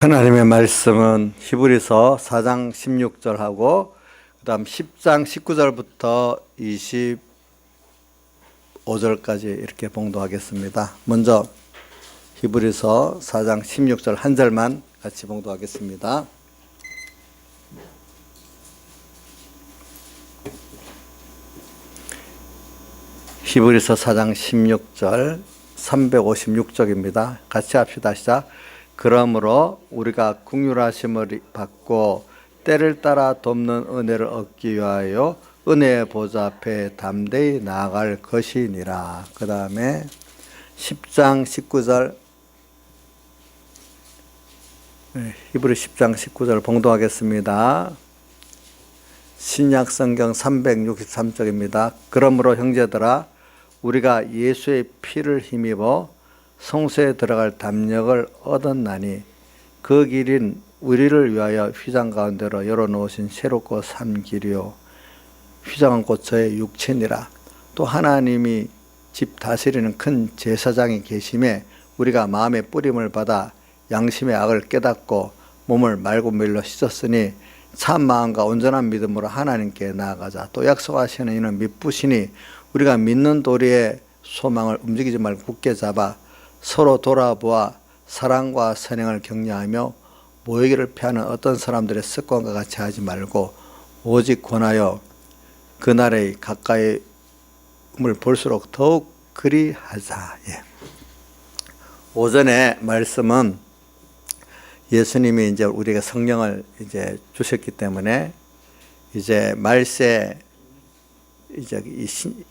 하나님의 말씀은 히브리서 4장 16절하고 그 다음 10장 19절부터 25절까지 이렇게 봉독하겠습니다. 먼저 히브리서 4장 16절 한 절만 같이 봉독하겠습니다. 히브리서 4장 16절 356쪽입니다. 같이 합시다. 시작. 그러므로 우리가 긍휼하심을 받고 때를 따라 돕는 은혜를 얻기 위하여 은혜의 보좌 앞에 담대히 나아갈 것이니라. 그 다음에 10장 19절 히브리 10장 19절 봉독하겠습니다. 신약 성경 363쪽입니다. 그러므로 형제들아 우리가 예수의 피를 힘입어 성소에 들어갈 담력을 얻었나니 그 길인 우리를 위하여 휘장 가운데로 열어놓으신 새롭고 산 길이요 휘장한 곳 저의 육체니라. 또 하나님이 집 다스리는 큰 제사장이 계심에 우리가 마음의 뿌림을 받아 양심의 악을 깨닫고 몸을 맑은 물로 씻었으니 참 마음과 온전한 믿음으로 하나님께 나아가자. 또 약속하시는 이는 미쁘시니 우리가 믿는 도리의 소망을 움직이지 말고 굳게 잡아 서로 돌아보아 사랑과 선행을 격려하며 모이기를 피하는 어떤 사람들의 습관과 같이 하지 말고 오직 권하여 그날의 가까이을 볼수록 더욱 그리하자. 오전에 말씀은 예수님이 이제 우리에게 성령을 이제 주셨기 때문에 이제 말세 이제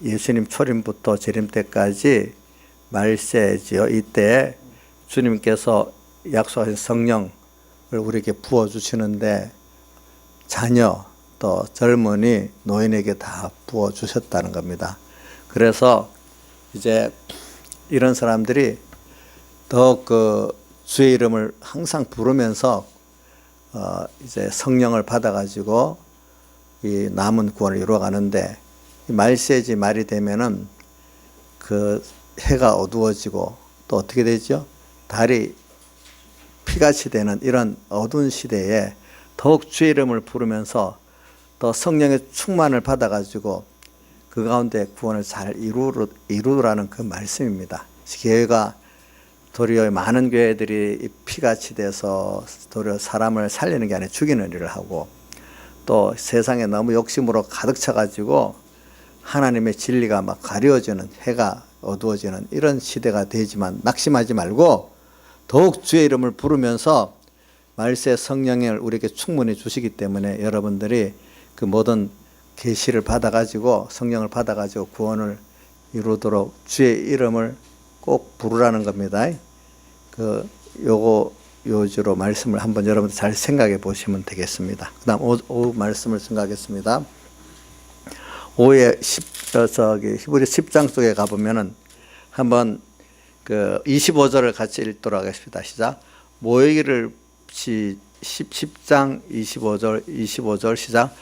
예수님 초림부터 재림 때까지 말세지요. 이때 주님께서 약속하신 성령을 우리에게 부어주시는데 자녀 또 젊은이 노인에게 다 부어주셨다는 겁니다. 그래서 이제 이런 사람들이 더 그 주의 이름을 항상 부르면서 이제 성령을 받아가지고 이 남은 구원을 이루어가는데 말세지 말이 되면은 그 해가 어두워지고 또 어떻게 되죠? 달이 피같이 되는 이런 어두운 시대에 더욱 주의 이름을 부르면서 또 성령의 충만을 받아가지고 그 가운데 구원을 잘 이루라는 그 말씀입니다. 교회가 도리어 많은 교회들이 피같이 돼서 도리어 사람을 살리는 게 아니라 죽이는 일을 하고 또 세상에 너무 욕심으로 가득 차가지고 하나님의 진리가 막 가려워지는 해가 어두워지는 이런 시대가 되지만 낙심하지 말고 더욱 주의 이름을 부르면서 말세 성령을 우리에게 충분히 주시기 때문에 여러분들이 그 모든 계시를 받아가지고 성령을 받아가지고 구원을 이루도록 주의 이름을 꼭 부르라는 겁니다. 요주로 말씀을 한번 여러분들 잘 생각해 보시면 되겠습니다. 그 다음 오후 말씀을 생각하겠습니다. 오후에 히브리 10장 속에 가보면은 한번 그 25절을 같이 읽도록 하겠습니다. 시작. 모이기를 10장 25절 시작.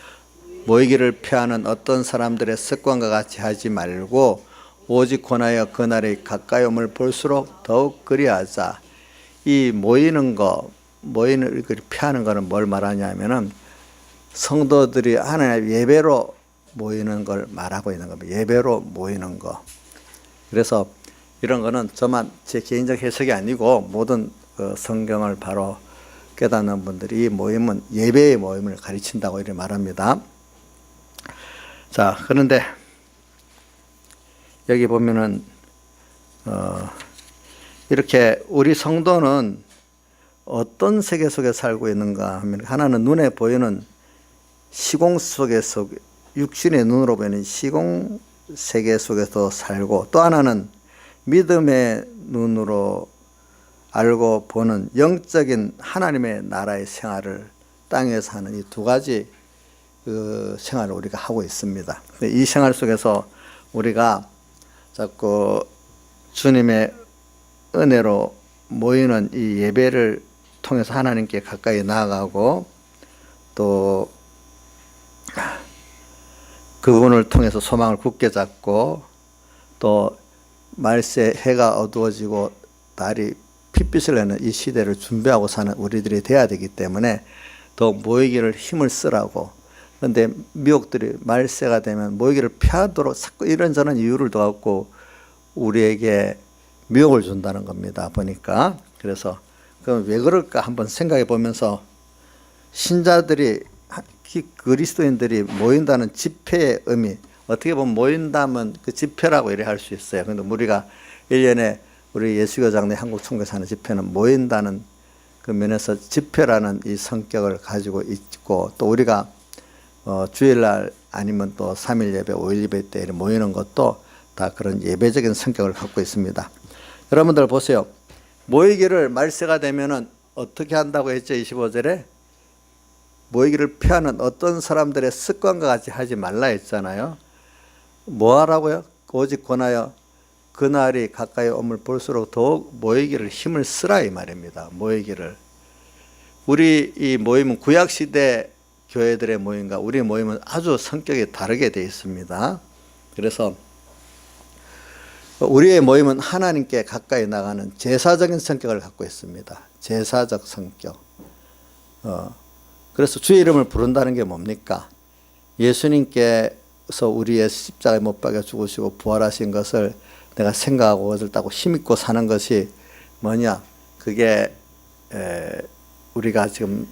모이기를 피하는 어떤 사람들의 습관과 같이 하지 말고 오직 권하여 그날의 가까이 옴을 볼수록 더욱 그리하자. 이 모이는 피하는 거는 뭘 말하냐면은 성도들이 하나님의 예배로 모이는 걸 말하고 있는 겁니다. 예배로 모이는 거. 그래서 이런 거는 저만 제 개인적 해석이 아니고 모든 성경을 바로 깨닫는 분들이 이 모임은 예배의 모임을 가르친다고 이렇게 말합니다. 자, 그런데 여기 보면은 이렇게 우리 성도는 어떤 세계 속에 살고 있는가 하면 하나는 눈에 보이는 시공 속에서 육신의 눈으로 보이는 시공 세계 속에서 살고 또 하나는 믿음의 눈으로 알고 보는 영적인 하나님의 나라의 생활을 땅에서 하는 이 두 가지 그 생활을 우리가 하고 있습니다. 이 생활 속에서 우리가 자꾸 주님의 은혜로 모이는 이 예배를 통해서 하나님께 가까이 나아가고 또 그분을 통해서 소망을 굳게 잡고 또 말세 해가 어두워지고 달이 핏빛을 내는 이 시대를 준비하고 사는 우리들이 돼야 되기 때문에 더욱 모이기를 힘을 쓰라고. 그런데 미혹들이 말세가 되면 모이기를 피하도록 자꾸 이런저런 이유를 둬갖고 우리에게 미혹을 준다는 겁니다. 보니까. 그래서 그럼 왜 그럴까 한번 생각해 보면서 신자들이 그리스도인들이 모인다는 집회의 의미, 어떻게 보면 모인다면 그 집회라고 이래 할 수 있어요. 그런데 우리가 1년에 우리 예수교장 내 한국 총교에서 하는 집회는 모인다는 그 면에서 집회라는 이 성격을 가지고 있고, 또 우리가 주일날 아니면 또 3일 예배, 5일 예배 때 모이는 것도 다 그런 예배적인 성격을 갖고 있습니다. 여러분들 보세요. 모이기를 말세가 되면은 어떻게 한다고 했죠? 25절에 모이기를 피하는 어떤 사람들의 습관과 같이 하지 말라 했잖아요. 뭐 하라고요? 오직 권하여 그날이 가까이 오면 볼수록 더욱 모이기를 힘을 쓰라 이 말입니다. 모이기를. 우리 이 모임은 구약시대 교회들의 모임과 우리 모임은 아주 성격이 다르게 되어 있습니다. 그래서 우리의 모임은 하나님께 가까이 나가는 제사적인 성격을 갖고 있습니다. 제사적 성격. 그래서 주의 이름을 부른다는 게 뭡니까? 예수님께서 우리의 십자가에 못 박혀 죽으시고 부활하신 것을 내가 생각하고 얻었다고 힘있고 사는 것이 뭐냐? 그게 우리가 지금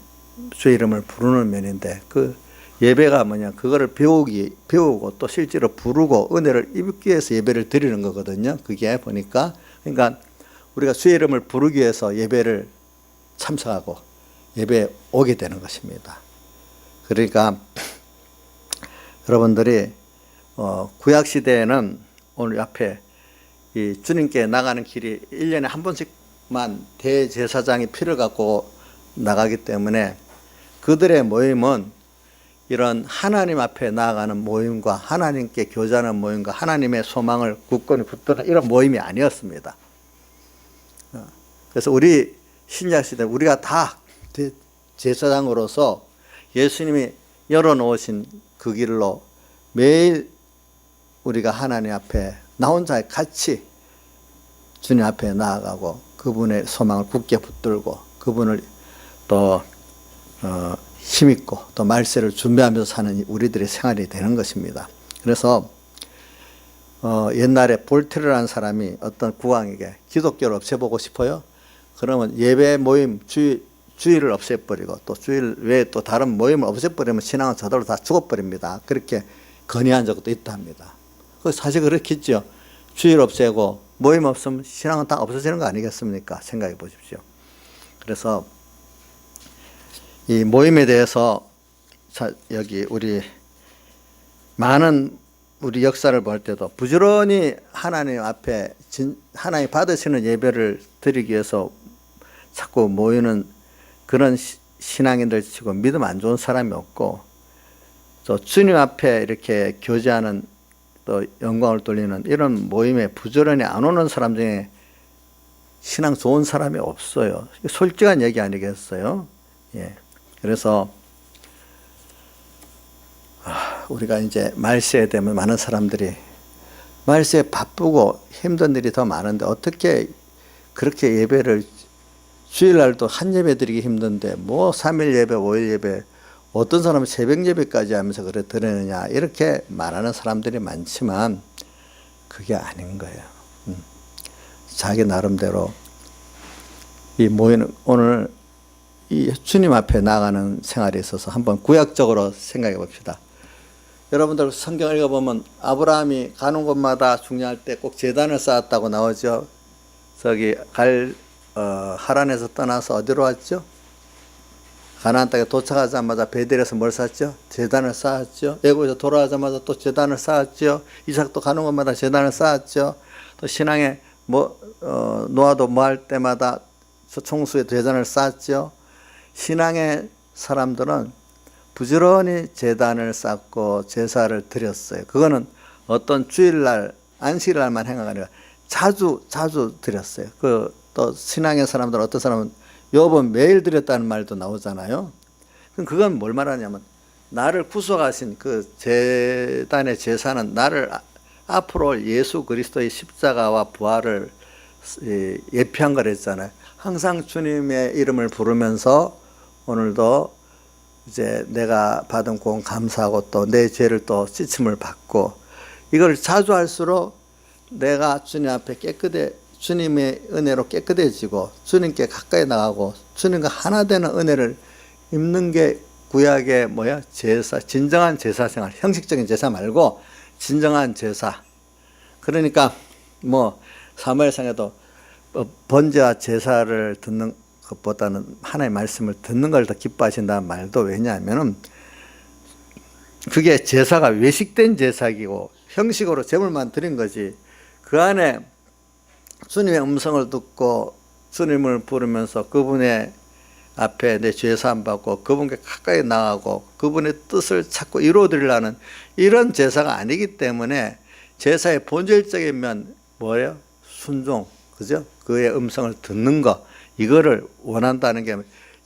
주의 이름을 부르는 면인데, 그 예배가 뭐냐? 그거를 배우고 또 실제로 부르고 은혜를 입기 위해서 예배를 드리는 거거든요. 그게 보니까. 그러니까 우리가 주의 이름을 부르기 위해서 예배를 참석하고 예배에 오게 되는 것입니다. 그러니까 여러분들이 구약시대에는 오늘 앞에 이 주님께 나가는 길이 1년에 한 번씩만 대제사장이 피를 갖고 나가기 때문에 그들의 모임은 이런 하나님 앞에 나아가는 모임과 하나님께 교제하는 모임과 하나님의 소망을 굳건히 붙드는 이런 모임이 아니었습니다. 그래서 우리 신약시대 우리가 다 제사장으로서 예수님이 열어놓으신 그 길로 매일 우리가 하나님 앞에 나 혼자 같이 주님 앞에 나아가고 그분의 소망을 굳게 붙들고 그분을 또 힘있고 또 말세를 준비하면서 사는 우리들의 생활이 되는 것입니다. 그래서 옛날에 볼테르라는 사람이 어떤 국왕에게 기독교를 없애보고 싶어요? 그러면 예배 모임 주일을 없애버리고 또 주일 외에 또 다른 모임을 없애버리면 신앙은 저절로 다 죽어버립니다. 그렇게 건의한 적도 있다 합니다. 사실 그렇겠죠. 주일 없애고 모임 없으면 신앙은 다 없어지는 거 아니겠습니까? 생각해 보십시오. 그래서 이 모임에 대해서 여기 우리 많은 우리 역사를 볼 때도 부지런히 하나님 앞에 하나님 받으시는 예배를 드리기 위해서 자꾸 모이는 그런 신앙인들 치고 믿음 안 좋은 사람이 없고 또 주님 앞에 이렇게 교제하는 또 영광을 돌리는 이런 모임에 부지런히 안 오는 사람 중에 신앙 좋은 사람이 없어요. 솔직한 얘기 아니겠어요? 예. 그래서 우리가 이제 말세에 되면 많은 사람들이 말세에 바쁘고 힘든 일이 더 많은데 어떻게 그렇게 예배를 주일날도 한 예배 드리기 힘든데 뭐 3일 예배, 5일 예배 어떤 사람은 새벽 예배까지 하면서 그래 드리느냐 이렇게 말하는 사람들이 많지만 그게 아닌 거예요. 자기 나름대로 이 모이는 오늘 이 주님 앞에 나가는 생활에 있어서 한번 구약적으로 생각해 봅시다. 여러분들 성경 읽어보면 아브라함이 가는 곳마다 중요할 때 꼭 제단을 쌓았다고 나오죠. 저기 하란에서 떠나서 어디로 왔죠? 가나안 땅에 도착하자마자 베델에서 뭘 쌓았죠? 제단을 쌓았죠. 애굽에서 돌아오자마자 또 제단을 쌓았죠. 이삭도 가는 곳마다 제단을 쌓았죠. 또 신앙에 노아도 뭐 할 때마다 총수의 제단을 쌓았죠. 신앙의 사람들은 부지런히 제단을 쌓고 제사를 드렸어요. 그거는 어떤 주일날, 안식일날만 행한 게 아니라 자주 드렸어요. 또 신앙의 사람들은 어떤 사람은 요번 매일 드렸다는 말도 나오잖아요. 그럼 그건 뭘 말하냐면 나를 구속하신 그 제단의 제사는 나를 앞으로 예수 그리스도의 십자가와 부활을 예표한 거랬잖아요. 항상 주님의 이름을 부르면서 오늘도 이제 내가 받은 구원 감사하고 또 내 죄를 또 씻음을 받고 이걸 자주 할수록 내가 주님 앞에 주님의 은혜로 깨끗해지고 주님께 가까이 나가고 주님과 하나 되는 은혜를 입는 게 구약의 제사, 진정한 제사 생활, 형식적인 제사 말고 진정한 제사. 그러니까 사무엘상에도 번제와 제사를 듣는 것보다는 하나님의 말씀을 듣는 걸 더 기뻐하신다는 말도 왜냐하면은 그게 제사가 외식된 제사이고 형식으로 제물만 드린 거지 그 안에 주님의 음성을 듣고 주님을 부르면서 그분의 앞에 내 죄 사함 받고 그분께 가까이 나가고 그분의 뜻을 찾고 이루어드리려는 이런 제사가 아니기 때문에 제사의 본질적인 면 뭐예요? 순종, 그죠? 그의 음성을 듣는 거 이거를 원한다는 게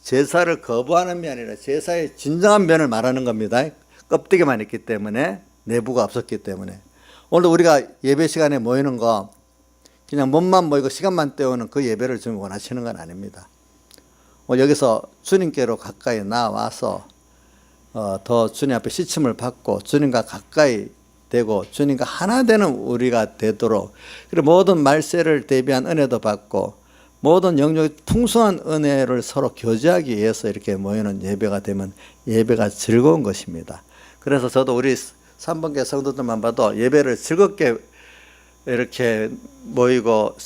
제사를 거부하는 면이 아니라 제사의 진정한 면을 말하는 겁니다. 껍데기만 있기 때문에 내부가 없었기 때문에 오늘 우리가 예배 시간에 모이는 거 그냥 몸만 모이고 시간만 때우는 그 예배를 좀 원하시는 건 아닙니다. 여기서 주님께로 가까이 나와서 더 주님 앞에 시침을 받고 주님과 가까이 되고 주님과 하나 되는 우리가 되도록 그리고 모든 말세를 대비한 은혜도 받고 모든 영역이 풍성한 은혜를 서로 교제하기 위해서 이렇게 모이는 예배가 되면 예배가 즐거운 것입니다. 그래서 저도 우리 3번계 성도들만 봐도 예배를 즐겁게 이렇게 모이고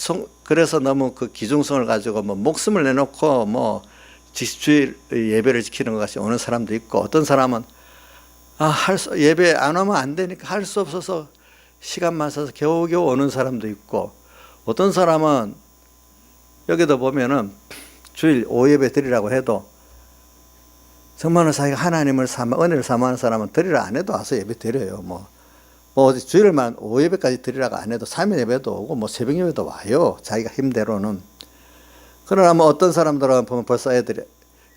그래서 너무 그 기중성을 가지고 목숨을 내놓고 주일 예배를 지키는 것 같이 오는 사람도 있고 어떤 사람은 예배 안 오면 안 되니까 할 수 없어서 시간만 써서 겨우겨우 오는 사람도 있고 어떤 사람은 여기도 보면은 주일 오예배 드리라고 해도 정말로 자기가 하나님을 은혜를 사모하는 사람은 드리라 안 해도 와서 예배 드려요. 어디 주일만 오예배까지 드리라고 안 해도 3일 예배도 오고 새벽 예배도 와요. 자기가 힘대로는. 그러나 어떤 사람들은 보면 벌써 애들이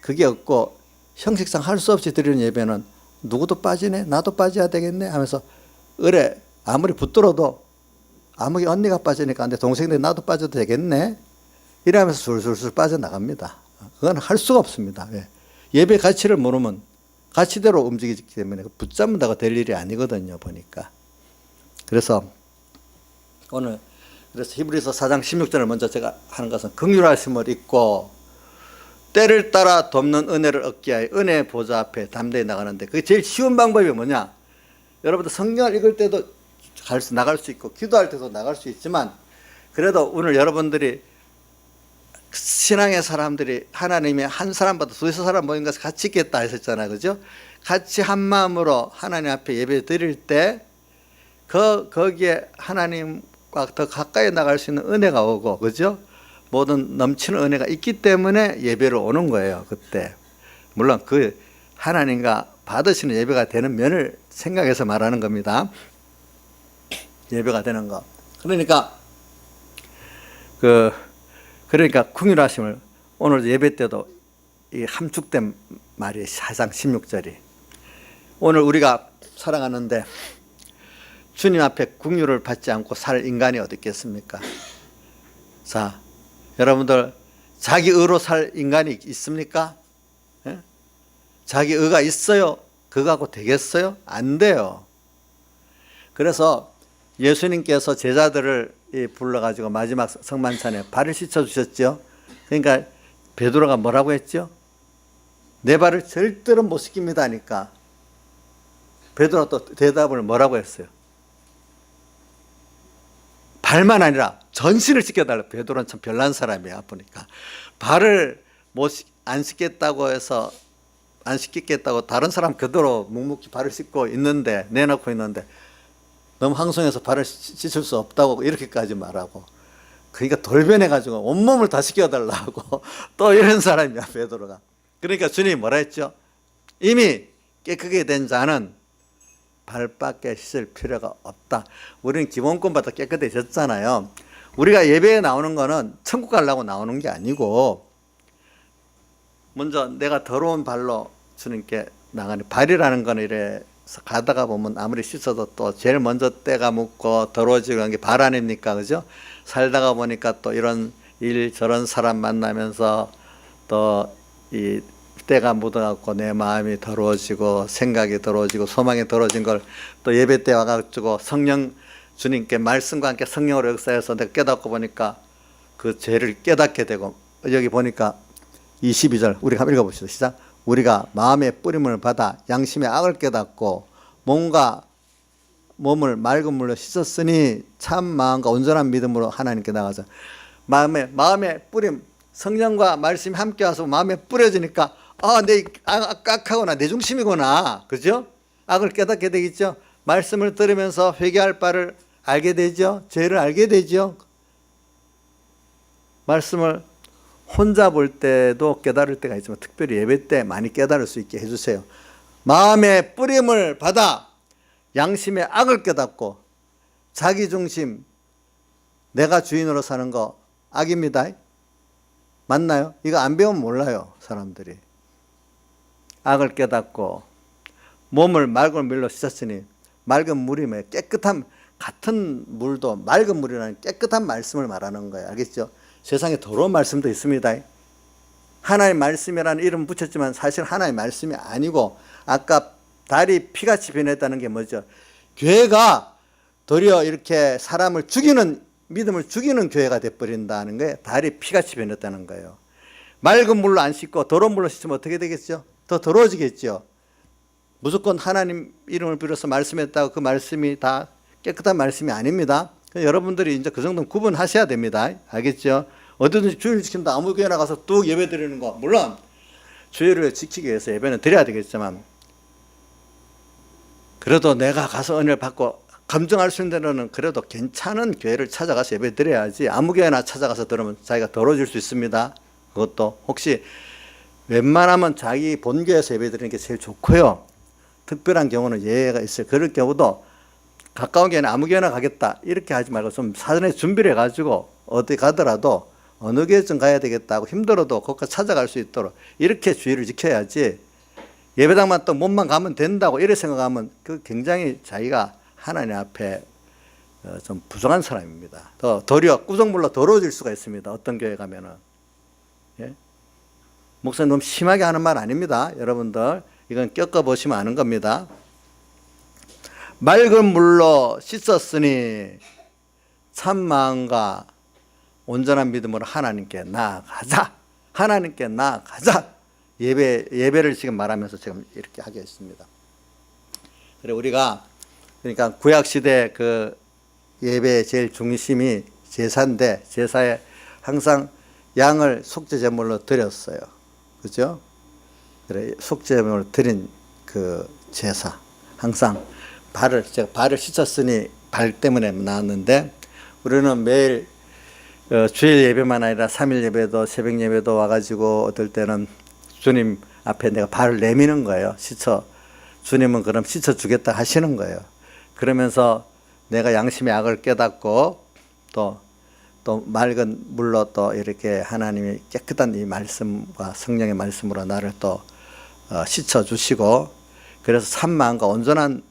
그게 없고 형식상 할 수 없이 드리는 예배는 누구도 빠지네 나도 빠져야 되겠네 하면서 의뢰 아무리 붙들어도 아무리 언니가 빠지니까 내 동생들 나도 빠져도 되겠네 이러면서 술술술 빠져나갑니다. 그건 할 수가 없습니다. 예배 가치를 모르면 가치대로 움직이기 때문에 붙잡는다고 될 일이 아니거든요. 보니까. 그래서 오늘 히브리서 4장 16절을 먼저 제가 하는 것은 긍휼하심을 잊고 때를 따라 돕는 은혜를 얻기 위하여 은혜의 보좌 앞에 담대히 나가는데 그게 제일 쉬운 방법이 뭐냐? 여러분들 성경을 읽을 때도 나갈 수 있고 기도할 때도 나갈 수 있지만 그래도 오늘 여러분들이 신앙의 사람들이 하나님이 한 사람보다 두세 사람 모인 것을 같이 있겠다 했었잖아요. 그죠? 같이 한 마음으로 하나님 앞에 예배 드릴 때 거기에 하나님과 더 가까이 나갈 수 있는 은혜가 오고 그죠? 모든 넘치는 은혜가 있기 때문에 예배로 오는 거예요. 그때 물론 그 하나님과 받으시는 예배가 되는 면을 생각해서 말하는 겁니다. 예배가 되는 거. 그러니까 긍휼하심을 오늘 예배 때도 이 함축된 말이 4장 16절이 오늘 우리가 살아가는데 주님 앞에 긍휼을 받지 않고 살 인간이 어디 있겠습니까? 자, 여러분들 자기 의로 살 인간이 있습니까? 예? 자기 의가 있어요? 그거 갖고 되겠어요? 안 돼요. 그래서 예수님께서 제자들을 불러가지고 마지막 성만찬에 발을 씻어주셨죠. 그러니까 베드로가 뭐라고 했죠? 내 발을 절대로 못 씻깁니다 하니까 베드로가 또 대답을 뭐라고 했어요? 발만 아니라 전신을 씻겨달라. 베드로는 참 별난 사람이야 보니까 발을 안 씻겠다고 해서 안 씻겠다고 다른 사람 그대로 묵묵히 발을 씻고 있는데 내놓고 있는데 너무 황송해서 발을 씻을 수 없다고 이렇게까지 말하고 그러니까 돌변해가지고 온몸을 다 씻겨달라고 또 이런 사람이야 베드로가. 그러니까 주님이 뭐라 했죠? 이미 깨끗하게 된 자는 발밖에 씻을 필요가 없다. 우리는 기본권부터 깨끗해졌잖아요. 우리가 예배에 나오는 거는 천국 가려고 나오는 게 아니고 먼저 내가 더러운 발로 주님께 나가는 발이라는 건 이래서 가다가 보면 아무리 씻어도 또 제일 먼저 때가 묻고 더러워지고 한 게 발 아닙니까? 그죠? 살다가 보니까 또 이런 저런 사람 만나면서 또 이 때가 묻어갖고 내 마음이 더러워지고 생각이 더러워지고 소망이 더러워진 걸 또 예배 때 와가지고 성령 주님께 말씀과 함께 성령으로 역사해서 내가 깨닫고 보니까 그 죄를 깨닫게 되고, 여기 보니까 22절 우리 한번 읽어봅시다. 시작. 우리가 마음의 뿌림을 받아 양심의 악을 깨닫고 몸을 맑은 물로 씻었으니 참 마음과 온전한 믿음으로 하나님께 나가자. 마음의 뿌림, 성령과 말씀이 함께 와서 마음에 뿌려지니까 내 악하구나, 내 중심이구나, 그죠? 악을 깨닫게 되겠죠. 말씀을 들으면서 회개할 바를 알게 되죠. 죄를 알게 되죠. 말씀을 혼자 볼 때도 깨달을 때가 있지만 특별히 예배 때 많이 깨달을 수 있게 해주세요. 마음의 뿌림을 받아 양심의 악을 깨닫고, 자기중심, 내가 주인으로 사는 거 악입니다. 맞나요? 이거 안 배우면 몰라요, 사람들이. 악을 깨닫고 몸을 맑은 물로 씻었으니, 맑은 물이면 깨끗한, 같은 물도 맑은 물이라는 깨끗한 말씀을 말하는 거예요. 알겠죠? 세상에 더러운 말씀도 있습니다. 하나님 말씀이라는 이름 붙였지만 사실 하나님 말씀이 아니고, 아까 달이 피같이 변했다는 게 뭐죠? 교회가 도리어 이렇게 사람을 죽이는, 믿음을 죽이는 교회가 돼버린다는 거예요. 달이 피같이 변했다는 거예요. 맑은 물로 안 씻고 더러운 물로 씻으면 어떻게 되겠죠? 더 더러워지겠죠. 무조건 하나님 이름을 빌어서 말씀했다고 그 말씀이 다 깨끗한 말씀이 아닙니다. 여러분들이 이제 그 정도는 구분하셔야 됩니다. 알겠죠? 어디든지 주의를 지킨다, 아무 교회 나가서 뚝 예배 드리는 거, 물론 주의를 지키기 위해서 예배는 드려야 되겠지만, 그래도 내가 가서 은혜를 받고 감정할 수 있는 데는 그래도 괜찮은 교회를 찾아가서 예배 드려야지, 아무 교회나 찾아가서 들으면 자기가 더러워질 수 있습니다. 그것도 혹시 웬만하면 자기 본교에서 예배 드리는 게 제일 좋고요. 특별한 경우는 예외가 있어요. 그럴 경우도 가까운 교회는 아무 교회나 가겠다 이렇게 하지 말고 좀 사전에 준비를 해가지고 어디 가더라도 어느 교회 좀 가야 되겠다고, 힘들어도 거기까지 찾아갈 수 있도록 이렇게 주의를 지켜야지, 예배당만 또 몸만 가면 된다고 이렇게 생각하면 그 굉장히 자기가 하나님 앞에 좀 부족한 사람입니다. 도리어 꾸정물로 더러워질 수가 있습니다. 어떤 교회 가면은. 예? 목사님 너무 심하게 하는 말 아닙니다. 여러분들 이건 겪어보시면 아는 겁니다. 맑은 물로 씻었으니 참 마음과 온전한 믿음으로 하나님께 나아가자. 하나님께 나아가자. 예배를 지금 말하면서 지금 이렇게 하겠습니다. 그래, 우리가 그러니까 구약시대 그 예배의 제일 중심이 제사인데, 제사에 항상 양을 속죄제물로 드렸어요. 그죠? 그래, 속죄제물로 드린 그 제사. 항상 제가 발을 씻었으니 발 때문에 나왔는데, 우리는 매일 주일 예배만 아니라 3일 예배도 새벽 예배도 와가지고 어떨 때는 주님 앞에 내가 발을 내미는 거예요. 주님은 그럼 씻어주겠다 하시는 거예요. 그러면서 내가 양심의 악을 깨닫고 또 맑은 물로 또 이렇게 하나님이 깨끗한 이 말씀과 성령의 말씀으로 나를 또 씻어주시고, 그래서 참 마음과 온전한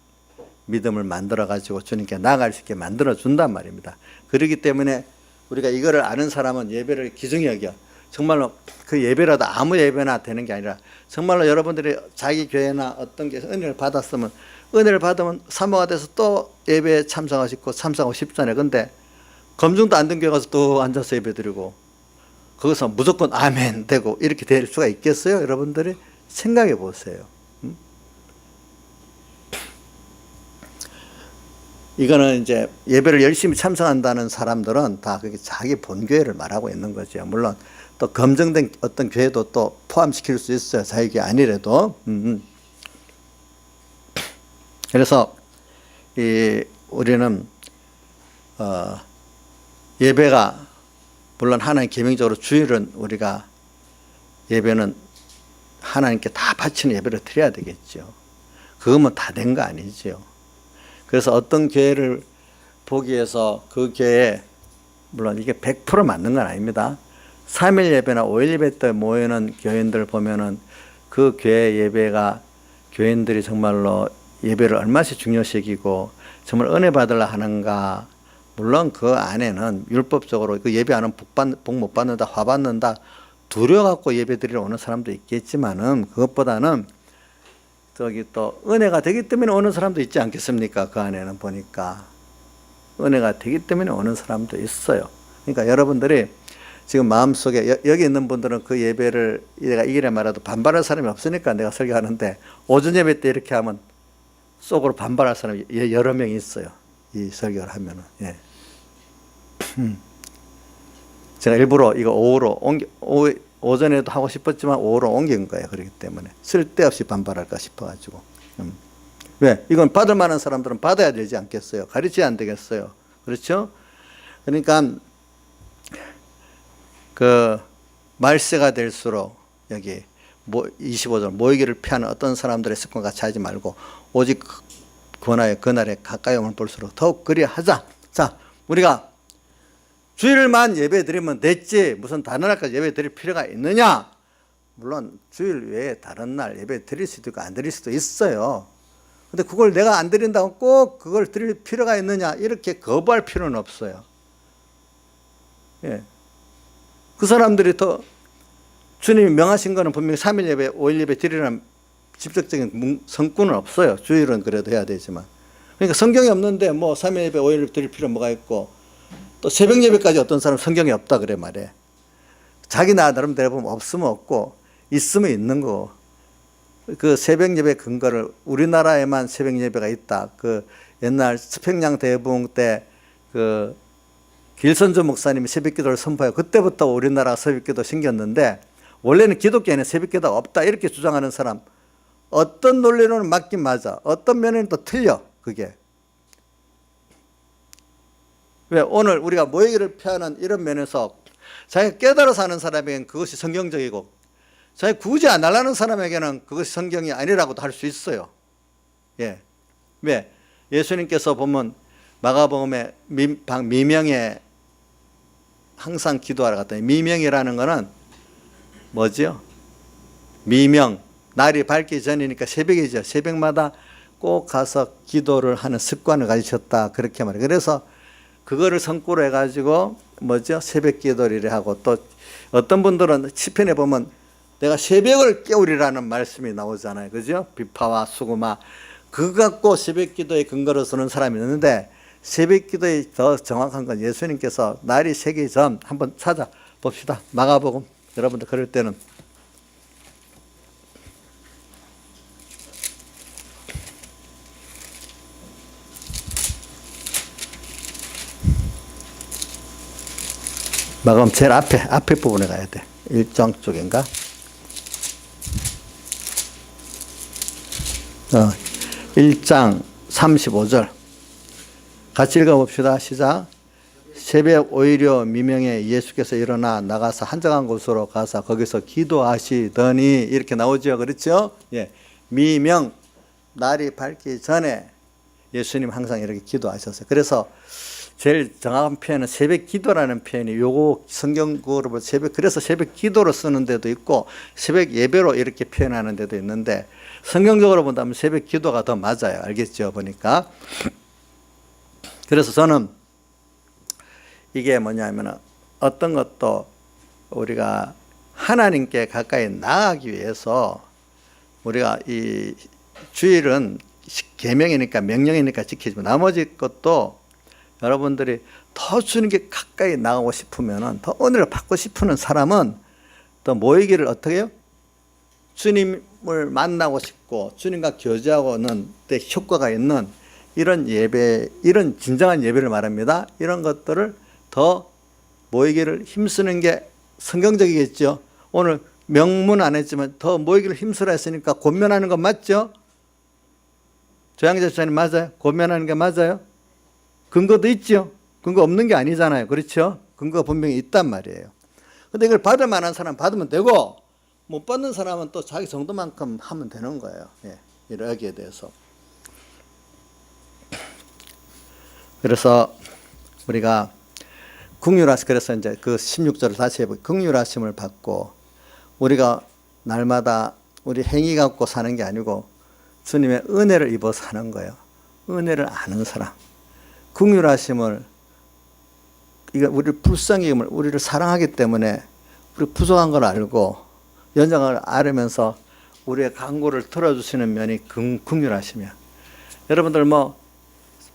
믿음을 만들어가지고 주님께 나아갈 수 있게 만들어준단 말입니다. 그렇기 때문에 우리가 이거를 아는 사람은 예배를 귀중히 여겨. 정말로 그 예배라도 아무 예배나 되는 게 아니라, 정말로 여러분들이 자기 교회나 어떤 교회에서 은혜를 받았으면, 은혜를 받으면 사모가 돼서 또 예배에 참석하고 싶잖아요. 근데 검증도 안 된 교회 가서 또 앉아서 예배 드리고 거기서 무조건 아멘 되고 이렇게 될 수가 있겠어요? 여러분들이 생각해 보세요. 이거는 이제 예배를 열심히 참석한다는 사람들은 다 그게 자기 본교회를 말하고 있는 거죠. 물론 또 검증된 어떤 교회도 또 포함시킬 수 있어요. 자기 교회 아니래도. 그래서 우리는 예배가 물론 하나님 계명적으로 주일은 우리가 예배는 하나님께 다 바치는 예배를 드려야 되겠죠. 그거면 다 된 거 아니죠. 그래서 어떤 교회를 보기 위해서 그 교회에, 물론 이게 100% 맞는 건 아닙니다. 3일 예배나 5일 예배 때 모이는 교인들 보면은 그 교회 예배가, 교인들이 정말로 예배를 얼마씩 중요시 여기고 정말 은혜 받으려 하는가, 물론 그 안에는 율법적으로 그 예배하는 복 못 받는다, 화 받는다, 두려워갖고 예배 드리러 오는 사람도 있겠지만은 그것보다는 저기 또 은혜가 되기 때문에 오는 사람도 있지 않겠습니까? 그 안에는 보니까 은혜가 되기 때문에 오는 사람도 있어요. 그러니까 여러분들이 지금 마음속에 여기 있는 분들은 그 예배를 내가 이기려 말해도 반발할 사람이 없으니까 내가 설교하는데 오전 예배 때 이렇게 하면 속으로 반발할 사람이 여러 명이 있어요. 이 설교를 하면은. 예. 제가 일부러 이거 오전에도 하고 싶었지만 오후로 옮긴 거예요. 그렇기 때문에 쓸데없이 반발할까 싶어가지고. 왜? 이건 받을 만한 사람들은 받아야 되지 않겠어요? 가르쳐야 안 되겠어요? 그렇죠? 그러니까 그 말세가 될수록 여기 25절 모이기를 피하는 어떤 사람들의 습관 같이 하지 말고 오직 권하여 그날에 가까이 오면 볼수록 더욱 그리하자. 자, 우리가 주일만 예배 드리면 됐지 무슨 다른 날까지 예배 드릴 필요가 있느냐? 물론 주일 외에 다른 날 예배 드릴 수도 있고 안 드릴 수도 있어요. 근데 그걸 내가 안 드린다고 꼭 그걸 드릴 필요가 있느냐? 이렇게 거부할 필요는 없어요. 예. 그 사람들이 더 주님이 명하신 거는 분명히 3일 예배, 5일 예배 드리라는 직접적인 성구는 없어요. 주일은 그래도 해야 되지만. 그러니까 성경이 없는데 뭐 3일 예배, 5일 예배 드릴 필요 뭐가 있고 또 새벽 예배까지 어떤 사람 성경이 없다 그래 말해. 자기 나름대로 보면 없으면 없고 있으면 있는 거. 그 새벽 예배 근거를 우리나라에만 새벽 예배가 있다. 그 옛날 스팽양 대부흥 때 그 길선조 목사님이 새벽기도를 선포하고 그때부터 우리나라 새벽기도 생겼는데 원래는 기독교에는 새벽기도가 없다 이렇게 주장하는 사람 어떤 논리로는 맞긴 맞아. 어떤 면에는 또 틀려. 그게. 왜? 오늘 우리가 모이기를 피하는 이런 면에서 자기가 깨달아서 하는 사람에게는 그것이 성경적이고 자기가 굳이 안 하려는 사람에게는 그것이 성경이 아니라고도 할 수 있어요. 예. 왜? 예수님께서 보면 마가복음에 미명에 항상 기도하러 갔더니 미명이라는 거는 뭐죠? 미명. 날이 밝기 전이니까 새벽이죠. 새벽마다 꼭 가서 기도를 하는 습관을 가지셨다. 그렇게 말해요. 그래서 그거를 성구로 해가지고 뭐죠? 새벽 기도를 하고 또 어떤 분들은 시편에 보면 내가 새벽을 깨우리라는 말씀이 나오잖아요. 그죠? 비파와 수구마. 그거 갖고 새벽 기도의 근거로 쓰는 사람이 있는데 새벽 기도의 더 정확한 건 예수님께서 날이 새기 전 한번 찾아봅시다. 마가복음. 여러분들 그럴 때는 마가복음 제일 앞에 부분에 가야 돼. 1장 쪽인가? 1장 35절 같이 읽어봅시다. 시작. 새벽 오히려 미명에 예수께서 일어나 나가서 한적한 곳으로 가서 거기서 기도하시더니 이렇게 나오죠. 그렇죠? 예. 미명 날이 밝기 전에 예수님 항상 이렇게 기도하셨어요. 그래서 제일 정확한 표현은 새벽 기도라는 표현이 요거 성경으로 그래서 새벽 기도로 쓰는 데도 있고 새벽 예배로 이렇게 표현하는 데도 있는데 성경적으로 본다면 새벽 기도가 더 맞아요. 알겠죠? 보니까. 그래서 저는 이게 뭐냐면 어떤 것도 우리가 하나님께 가까이 나아가기 위해서 우리가 이 주일은 계명이니까 명령이니까 지키지만 나머지 것도 여러분들이 더 주님께 가까이 나가고 싶으면 더 은혜를 받고 싶은 사람은 또 모이기를 어떻게 해요? 주님을 만나고 싶고 주님과 교제하고는 때 효과가 있는 이런 예배, 이런 진정한 예배를 말합니다. 이런 것들을 더 모이기를 힘쓰는 게 성경적이겠죠. 오늘 명문 안 했지만 더 모이기를 힘쓰라 했으니까 권면하는 건 맞죠? 조양재 집사님 맞아요? 권면하는 게 맞아요? 근거도 있죠. 근거 없는 게 아니잖아요. 그렇죠? 근거가 분명히 있단 말이에요. 근데 이걸 받을 만한 사람 받으면 되고 못 받는 사람은 또 자기 정도만큼 하면 되는 거예요. 예, 여기에 대해서. 그래서 우리가 긍휼하심, 그래서 이제 그 16절을 다시 해보고 긍휼하심을 받고 우리가 날마다 우리 행위 갖고 사는 게 아니고 주님의 은혜를 입어 사는 거예요. 은혜를 아는 사람. 긍휼하심을 이거 우리를 불쌍히 우리를 사랑하기 때문에 우리 부족한 걸 알고 연장을 알으면서 우리의 간구를 들어주시는 면이 긍휼하시며, 여러분들 뭐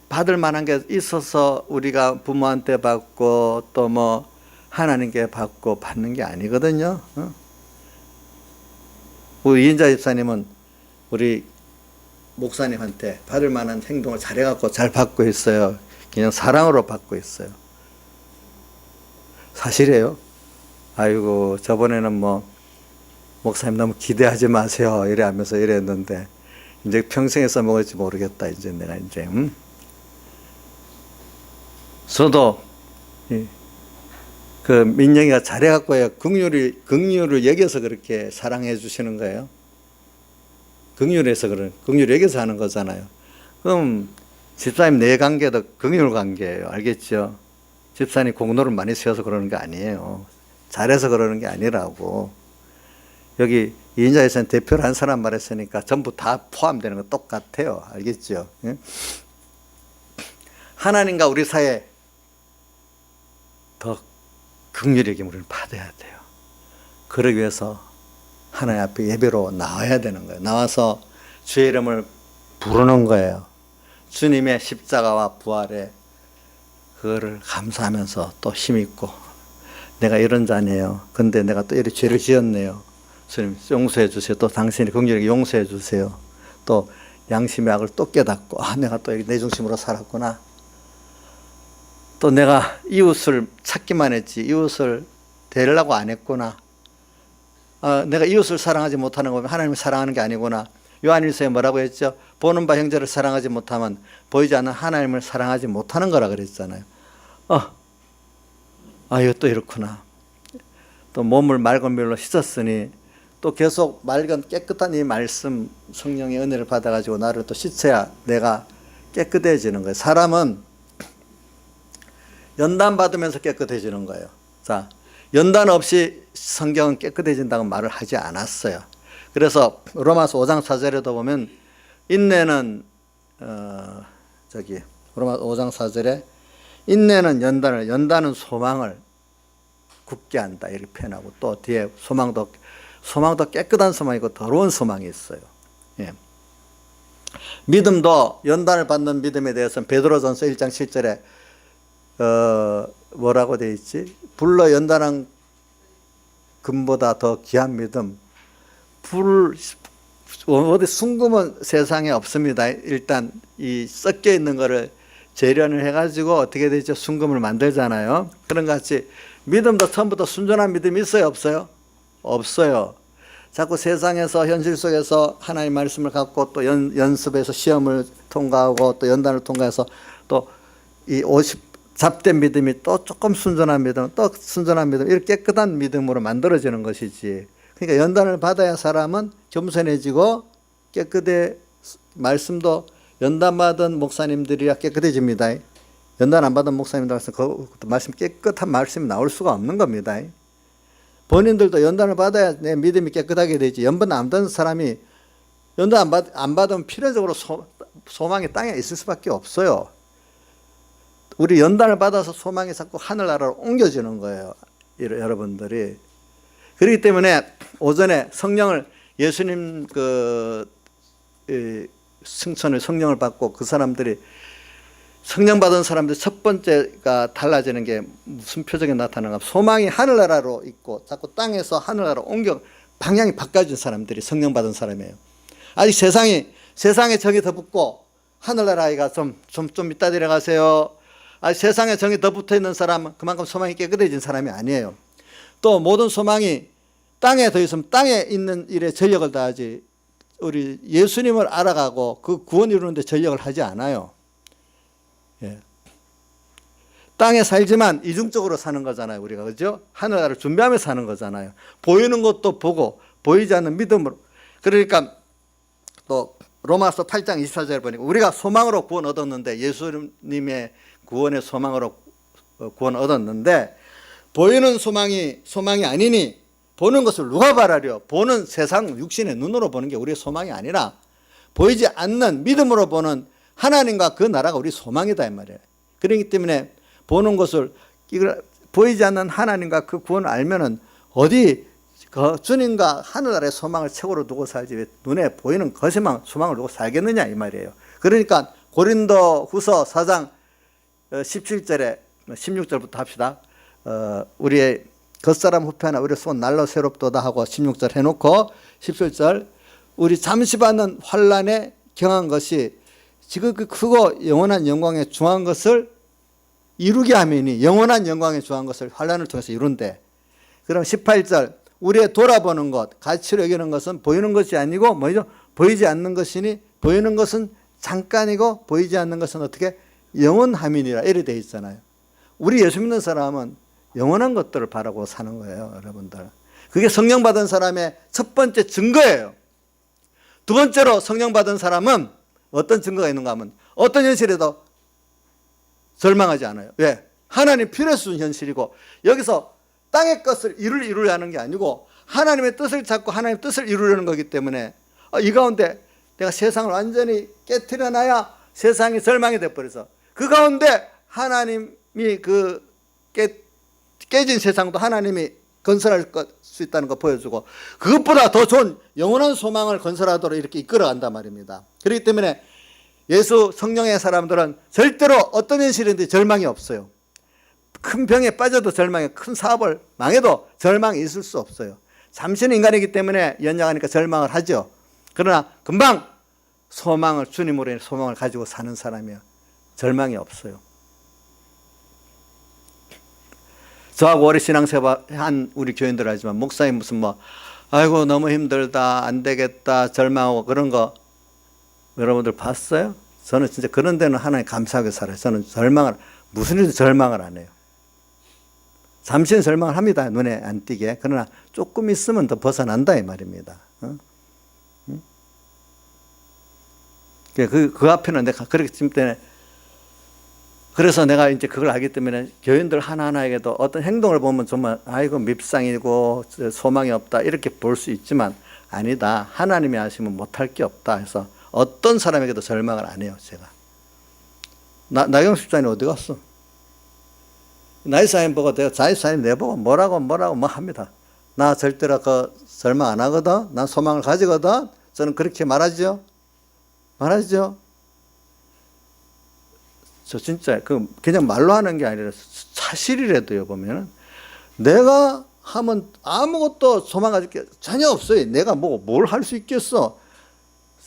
받을 만한 게 있어서 우리가 부모한테 받고 또 뭐 하나님께 받고 받는 게 아니거든요. 우리 이인자 집사님은 우리 목사님한테 받을 만한 행동을 잘해갖고 잘 받고 있어요. 그냥 사랑으로 받고 있어요. 사실이에요. 아이고, 저번에는 뭐 목사님 너무 기대하지 마세요 이래 하면서 이랬는데, 이제 평생에 써먹을지 모르겠다. 이제 내가 이제 저도 그 민영이가 잘해갖고요, 긍휼을 여겨서 그렇게 사랑해 주시는 거예요. 긍휼을 여겨서 하는 거잖아요. 그럼 집사님 내 관계도 긍휼 관계예요. 알겠죠? 집사님 공로를 많이 세워서 그러는 게 아니에요. 잘해서 그러는 게 아니라고. 여기 이인자에서는 대표를 한 사람 말했으니까 전부 다 포함되는 거 똑같아요. 알겠죠? 하나님과 우리 사이에 더 긍휼의 기물을 받아야 돼요. 그러기 위해서 하나님 앞에 예배로 나와야 되는 거예요. 나와서 주의 이름을 부르는 거예요. 주님의 십자가와 부활에 그거를 감사하면서 또 힘있고, 내가 이런 자네요. 근데 내가 또 이렇게 죄를 지었네요. 주님 용서해 주세요. 또 당신이 긍휼하게 용서해 주세요. 또 양심의 악을 또 깨닫고, 내가 또 내 중심으로 살았구나. 또 내가 이웃을 찾기만 했지 이웃을 대하려고 안 했구나. 내가 이웃을 사랑하지 못하는 거면 하나님을 사랑하는 게 아니구나. 요한일서에 뭐라고 했죠? 보는 바 형제를 사랑하지 못하면 보이지 않는 하나님을 사랑하지 못하는 거라 그랬잖아요. 이것도 이렇구나. 또 몸을 맑은 물로 씻었으니 또 계속 맑은 깨끗한 이 말씀, 성령의 은혜를 받아가지고 나를 또 씻어야 내가 깨끗해지는 거예요. 사람은 연단 받으면서 깨끗해지는 거예요. 자, 연단 없이 성경은 깨끗해진다고 말을 하지 않았어요. 그래서 로마서 5장 4절에도 보면 인내는 로마서 5장 4절에 인내는 연단은 소망을 굳게 한다 이렇게 표현하고, 또 뒤에 소망도 깨끗한 소망이고 더러운 소망이 있어요. 예. 믿음도 연단을 받는 믿음에 대해서는 베드로전서 1장 7절에 뭐라고 되어 있지? 불로 연단한 금보다 더 귀한 믿음. 어디 순금은 세상에 없습니다. 일단 이 섞여 있는 거를 재련을 해가지고 어떻게 되죠? 순금을 만들잖아요. 그런 것 같이 믿음도 처음부터 순전한 믿음이 있어요? 없어요? 없어요. 자꾸 세상에서 현실 속에서 하나님의 말씀을 갖고 또 연습해서 시험을 통과하고 또 연단을 통과해서 또 이 잡된 믿음이 또 조금 순전한 믿음, 또 순전한 믿음, 이렇게 깨끗한 믿음으로 만들어지는 것이지. 그러니까 연단을 받아야 사람은 겸손해지고 깨끗해. 말씀도 연단받은 목사님들이야 깨끗해집니다. 연단 안 받은 목사님들 그 말씀 깨끗한 말씀이 나올 수가 없는 겁니다. 본인들도 연단을 받아야 내 믿음이 깨끗하게 되지. 연단 안 받은 사람이 연단 안 받으면 필연적으로 소망이 땅에 있을 수밖에 없어요. 우리 연단을 받아서 소망이 자꾸 하늘나라로 옮겨지는 거예요. 여러분들이. 그렇기 때문에 오전에 성령을 예수님 승천을 성령을 받고 그 사람들이 성령 받은 사람들 첫 번째가 달라지는 게 무슨 표정에 나타나는가? 소망이 하늘나라로 있고 자꾸 땅에서 하늘나라로 방향이 바꿔진 사람들이 성령 받은 사람이에요. 아직 세상에 정이 더 붙고 하늘나라가 좀 이따 내려가세요. 아직 세상에 정이 더 붙어 있는 사람은 그만큼 소망이 깨끗해진 사람이 아니에요. 또 모든 소망이 땅에 더 있으면 땅에 있는 일에 전력을 다하지, 우리 예수님을 알아가고 그 구원 이루는데 전력을 하지 않아요. 예. 땅에 살지만 이중적으로 사는 거잖아요, 우리가. 그죠? 하늘나라를 준비하며 사는 거잖아요. 보이는 것도 보고 보이지 않는 믿음으로. 그러니까 또 로마서 8장 24절에 보니까 우리가 소망으로 구원 얻었는데, 예수님의 구원의 소망으로 구원 얻었는데, 보이는 소망이 아니니 보는 것을 누가 바라려? 보는 세상 육신의 눈으로 보는 게 우리의 소망이 아니라 보이지 않는 믿음으로 보는 하나님과 그 나라가 우리 소망이다 이 말이에요. 그렇기 때문에 보는 것을 이걸 보이지 않는 하나님과 그 구원을 알면은 어디 그 주님과 하늘나라의 소망을 최고로 두고 살지 왜 눈에 보이는 거시만 소망을 두고 살겠느냐 이 말이에요. 그러니까 고린도 후서 4장 17절에 16절부터 합시다. 우리의 겉사람 후패나 우리 손 날로 새롭도다 하고 16절 해놓고 17절 우리 잠시 받는 환난에 경한 것이 지금 그 크고 영원한 영광에 중한 것을 이루게 하면이 영원한 영광에 중한 것을 환난을 통해서 이룬대. 그럼 18절 우리의 돌아보는 것 가치로 여기는 것은 보이는 것이 아니고 뭐죠? 보이지 않는 것이니 보이는 것은 잠깐이고 보이지 않는 것은 어떻게 영원함이니라 이렇게 되어 있잖아요. 우리 예수 믿는 사람은 영원한 것들을 바라고 사는 거예요, 여러분들. 그게 성령 받은 사람의 첫 번째 증거예요. 두 번째로 성령 받은 사람은 어떤 증거가 있는가 하면 어떤 현실에도 절망하지 않아요. 왜? 하나님 필요해서 준 현실이고 여기서 땅의 것을 이루려는 게 아니고 하나님의 뜻을 찾고 하나님의 뜻을 이루려는 거기 때문에 이 가운데 내가 세상을 완전히 깨트려 놔야 세상이 절망이 돼버려서 그 가운데 하나님이 그 깨진 세상도 하나님이 건설할 수 있다는 거 보여주고 그것보다 더 좋은 영원한 소망을 건설하도록 이렇게 이끌어간단 말입니다. 그렇기 때문에 예수 성령의 사람들은 절대로 어떤 현실인데 절망이 없어요. 큰 병에 빠져도 절망이, 큰 사업을 망해도 절망이 있을 수 없어요. 잠시는 인간이기 때문에 연약하니까 절망을 하죠. 그러나 금방 소망을 주님으로 인해 소망을 가지고 사는 사람이요 절망이 없어요. 저하고 오래 신앙생활한 우리 교인들 하지만 목사님 무슨 아이고 너무 힘들다 안 되겠다 절망하고 그런 거 여러분들 봤어요? 저는 진짜 그런 데는 하나님 감사하게 살아요. 저는 무슨 일도 절망을 안 해요. 잠시는 절망을 합니다. 눈에 안 띄게. 그러나 조금 있으면 더 벗어난다 이 말입니다. 그 앞에는 내가 그렇게 지금 때문에 그래서 내가 이제 그걸 알기 때문에 교인들 하나하나에게도 어떤 행동을 보면 정말 아이고 밉상이고 소망이 없다 이렇게 볼 수 있지만 아니다. 하나님이 하시면 못할 게 없다 해서 어떤 사람에게도 절망을 안 해요. 제가. 나경수 집사님 어디 갔어? 나이사님 보고 내가 자이사님 내보고 뭐라고 합니다. 나 절대로 그 절망 안 하거든. 난 소망을 가지거든. 저는 그렇게 말하죠. 저 진짜 그냥 말로 하는 게 아니라 사실이라도요 보면은 내가 하면 아무것도 소망 가질 게 전혀 없어요. 내가 뭘 할 수 있겠어?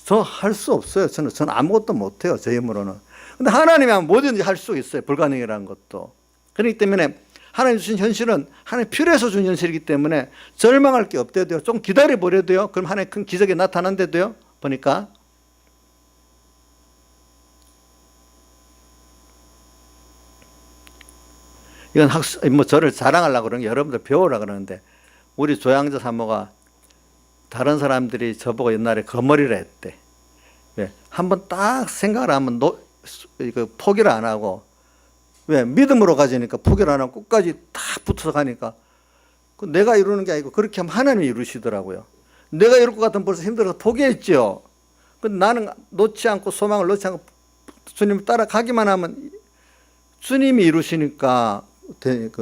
저 할 수 없어요. 저는 아무것도 못해요. 제 힘으로는. 근데 하나님이 하면 뭐든지 할 수 있어요. 불가능이라는 것도. 그렇기 때문에 하나님 주신 현실은 하나님 필요해서 준 현실이기 때문에 절망할 게 없대도요. 좀 기다려버려도요. 그럼 하나님 큰 기적이 나타난대도요. 보니까 이건 저를 자랑하려고 그러는 게 여러분들 배우려고 그러는데 우리 조양자 사모가 다른 사람들이 저보고 옛날에 거머리를 했대. 왜? 한번 딱 생각을 하면 포기를 안 하고 왜? 믿음으로 가지니까 포기를 안 하고 끝까지 딱 붙어서 가니까 내가 이루는 게 아니고 그렇게 하면 하나님이 이루시더라고요. 내가 이룰 것 같으면 벌써 힘들어서 포기했죠. 근데 나는 놓지 않고 소망을 놓지 않고 주님을 따라가기만 하면 주님이 이루시니까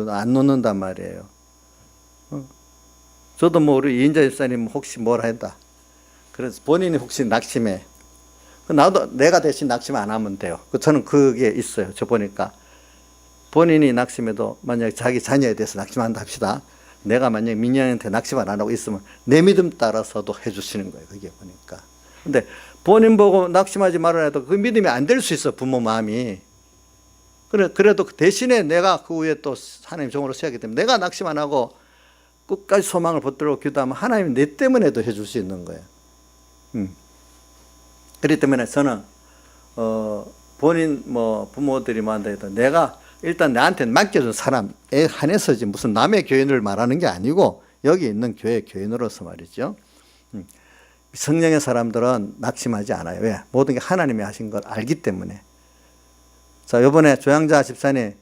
안 놓는단 말이에요. 저도 우리 이인자 집사님 혹시 뭐라 했다. 그래서 본인이 혹시 낙심해. 나도 내가 대신 낙심 안 하면 돼요. 저는 그게 있어요. 저 보니까. 본인이 낙심해도 만약에 자기 자녀에 대해서 낙심한다 합시다. 내가 만약에 민영한테 낙심 안 하고 있으면 내 믿음 따라서도 해주시는 거예요. 그게 보니까. 근데 본인 보고 낙심하지 말아야 해도 그 믿음이 안 될 수 있어. 부모 마음이. 그래도 대신에 내가 그 후에 또 하나님 종으로 세우기 때문에 내가 낙심 안 하고 끝까지 소망을 붙들고 기도하면 하나님이 내 때문에도 해줄 수 있는 거예요. 그렇기 때문에 저는 본인 부모들이 뭐한다 해도 내가 일단 나한테 맡겨준 사람에 한해서지 무슨 남의 교인을 말하는 게 아니고 여기 있는 교회 교인으로서 말이죠. 성령의 사람들은 낙심하지 않아요. 왜? 모든 게 하나님이 하신 걸 알기 때문에. 자, 이번에 조양자 집사님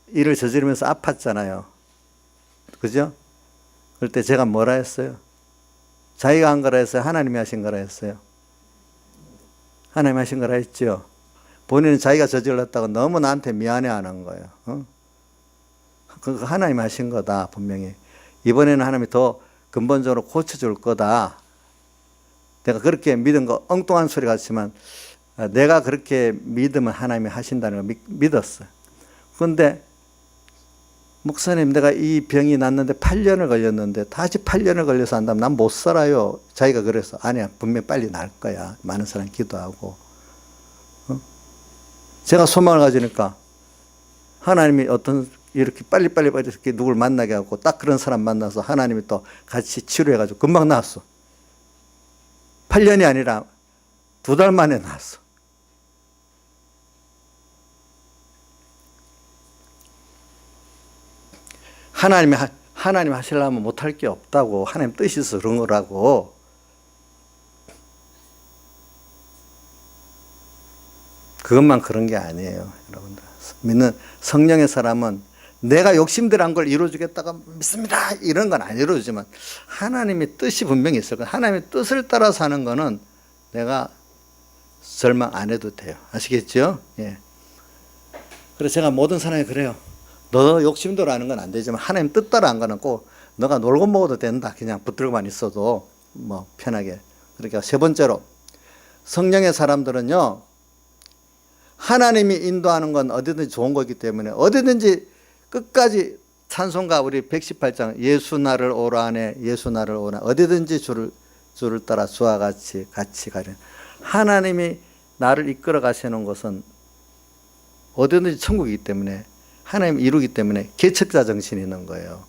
일을 저지르면서 아팠잖아요. 그죠? 그럴 때 제가 뭐라 했어요? 자기가 한 거라 했어요? 하나님이 하신 거라 했어요? 하나님이 하신 거라 했죠. 본인은 자기가 저질렀다고 너무 나한테 미안해 하는 거예요. 그거 하나님이 하신 거다 분명히. 이번에는 하나님이 더 근본적으로 고쳐줄 거다. 내가 그렇게 믿은 거 엉뚱한 소리 같지만 내가 그렇게 믿으면 하나님이 하신다는 걸 믿었어요. 그런데 목사님, 내가 이 병이 났는데 8년을 걸렸는데 다시 8년을 걸려서 한다면 난 못 살아요. 자기가 그래서 아니야, 분명히 빨리 날 거야. 많은 사람 기도하고. 제가 소망을 가지니까 하나님이 어떤 이렇게 빨리빨리 이렇게 누굴 만나게 하고 딱 그런 사람 만나서 하나님이 또 같이 치료해가지고 금방 나았어. 8년이 아니라 2달 만에 나았어. 하나님 하시려면 못할 게 없다고. 하나님 뜻이 있어서 그런 거라고. 그것만 그런 게 아니에요, 여러분들. 믿는 성령의 사람은 내가 욕심대로 한 걸 이루어주겠다고 믿습니다, 이런 건 안 이루어지지만 하나님의 뜻이 분명히 있을 거예요. 하나님의 뜻을 따라서 하는 거는 내가 절망 안 해도 돼요. 아시겠죠? 예. 그래서 제가 모든 사람이 그래요. 너 욕심대로 하는 건 안 되지만 하나님 뜻 따라 한 거는 꼭 너가 놀고 먹어도 된다. 그냥 붙들고만 있어도 뭐 편하게. 그러니까 세 번째로, 성령의 사람들은요, 하나님이 인도하는 건 어디든지 좋은 거기 때문에 어디든지 끝까지 찬송가 우리 118장 예수 나를 오라 하네, 예수 나를 오라, 어디든지 주를 따라 주와 같이 가려. 하나님이 나를 이끌어 가시는 것은 어디든지 천국이기 때문에 하나님이 이루기 때문에 개척자 정신이 있는 거예요.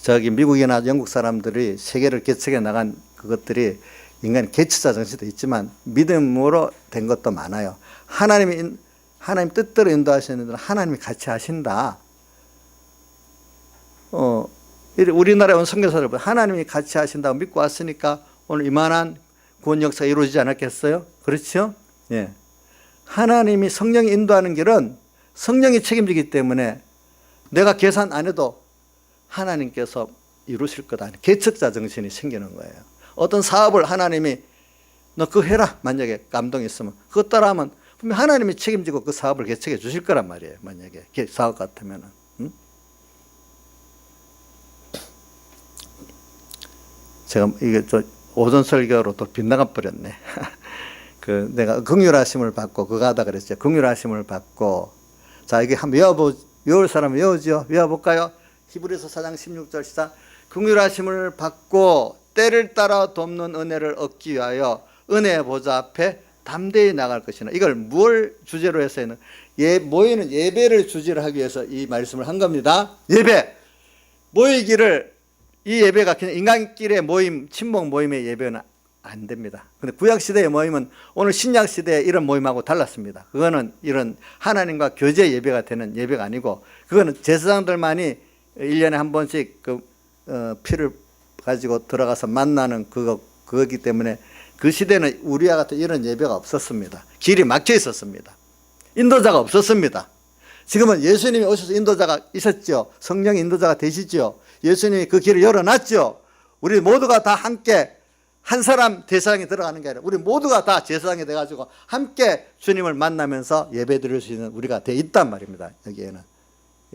저기 미국이나 영국 사람들이 세계를 개척해 나간 그것들이 인간의 개척자 정신도 있지만 믿음으로 된 것도 많아요. 하나님 뜻대로 인도하시는 데는 하나님이 같이 하신다. 우리나라에 온 선교사들 하나님이 같이 하신다고 믿고 왔으니까 오늘 이만한 구원 역사가 이루어지지 않았겠어요? 그렇죠? 예. 하나님이 성령이 인도하는 길은 성령이 책임지기 때문에 내가 계산 안 해도 하나님께서 이루실 거다. 개척자 정신이 생기는 거예요. 어떤 사업을 하나님이 너 그거 해라, 만약에 감동이 있으면 그거 따라하면 분명 하나님이 책임지고 그 사업을 개척해 주실 거란 말이에요. 만약에 사업 같으면은. 제가 이게 오전 설교로 또 빗나가 버렸네. 내가 긍휼하심을 받고 그거 하다 그랬죠. 긍휼하심을 받고. 자, 이게 한번 외울 사람은 외우죠. 외워볼까요? 히브리서 4장 16절 시작. 긍휼하심을 받고 때를 따라 돕는 은혜를 얻기 위하여 은혜의 보좌 앞에 담대히 나갈 것이나. 이걸 뭘 주제로 해서는 모이는 예배를 주제로 하기 위해서 이 말씀을 한 겁니다. 예배 모이기를, 이 예배가 그냥 인간끼리의 모임, 친목 모임의 예배는 안 됩니다. 근데 구약시대의 모임은 오늘 신약시대의 이런 모임하고 달랐습니다. 그거는 이런 하나님과 교제 예배가 되는 예배가 아니고, 그거는 제사장들만이 1년에 한 번씩 피를 가지고 들어가서 만나는 그거기 때문에 그 시대는 우리와 같은 이런 예배가 없었습니다. 길이 막혀 있었습니다. 인도자가 없었습니다. 지금은 예수님이 오셔서 인도자가 있었죠. 성령 인도자가 되시죠. 예수님이 그 길을 열어놨죠. 우리 모두가 다 함께 한 사람 대상에 들어가는 게 아니라 우리 모두가 다 제사장이 돼가지고 함께 주님을 만나면서 예배 드릴 수 있는 우리가 돼 있단 말입니다.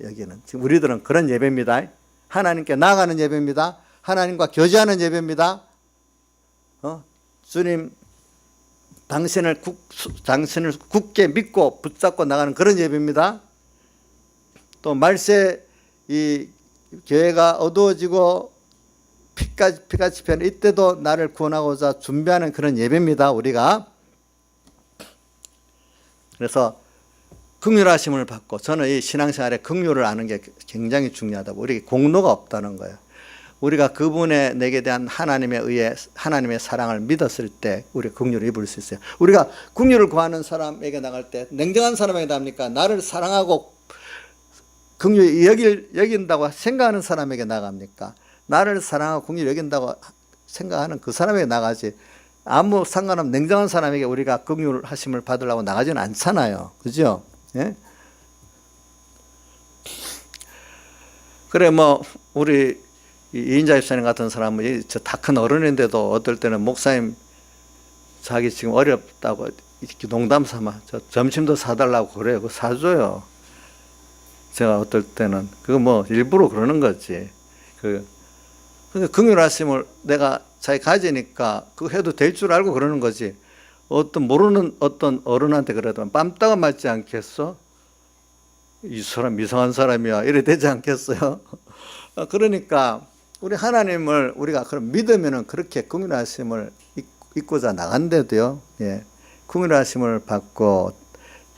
여기에는 지금 우리들은 그런 예배입니다. 하나님께 나아가는 예배입니다. 하나님과 교제하는 예배입니다. 주님 당신을 굳게 믿고 붙잡고 나가는 그런 예배입니다. 또 말세 이 교회가 어두워지고 피같이 피하는 이때도 나를 구원하고자 준비하는 그런 예배입니다. 우리가. 그래서 긍휼하심을 받고, 저는 이 신앙생활에 긍휼을 아는 게 굉장히 중요하다고. 우리에게 공로가 없다는 거예요. 우리가 그분의 내게 대한 하나님에 의해 하나님의 사랑을 믿었을 때 우리가 긍휼을 입을 수 있어요. 우리가 긍휼을 구하는 사람에게 나갈 때 냉정한 사람에게 나갑니까? 나를 사랑하고 긍휼히 여긴다고 생각하는 사람에게 나갑니까? 나를 사랑하고 긍휼히 여긴다고 생각하는 그 사람에게 나가지, 아무 상관없는 냉정한 사람에게 우리가 긍휼하심을 받으려고 나가지는 않잖아요. 그죠? 예? 그래, 우리 이인자 집사님 같은 사람은 다 큰 어른인데도 어떨 때는 목사님 자기 지금 어렵다고 이렇게 농담 삼아 점심도 사달라고 그래요. 그거 사줘요. 제가 어떨 때는 그거 뭐 일부러 그러는 거지. 근데 긍휼하심을 내가 잘 가지니까 그거 해도 될 줄 알고 그러는 거지. 어떤 모르는 어떤 어른한테 그러더만 뺨따가 맞지 않겠어? 이 사람 이상한 사람이야. 이래 되지 않겠어요? 그러니까 우리 하나님을 우리가 그럼 믿으면은 그렇게 긍휼하심을 잊고자 나간대도요. 예. 긍휼하심을 받고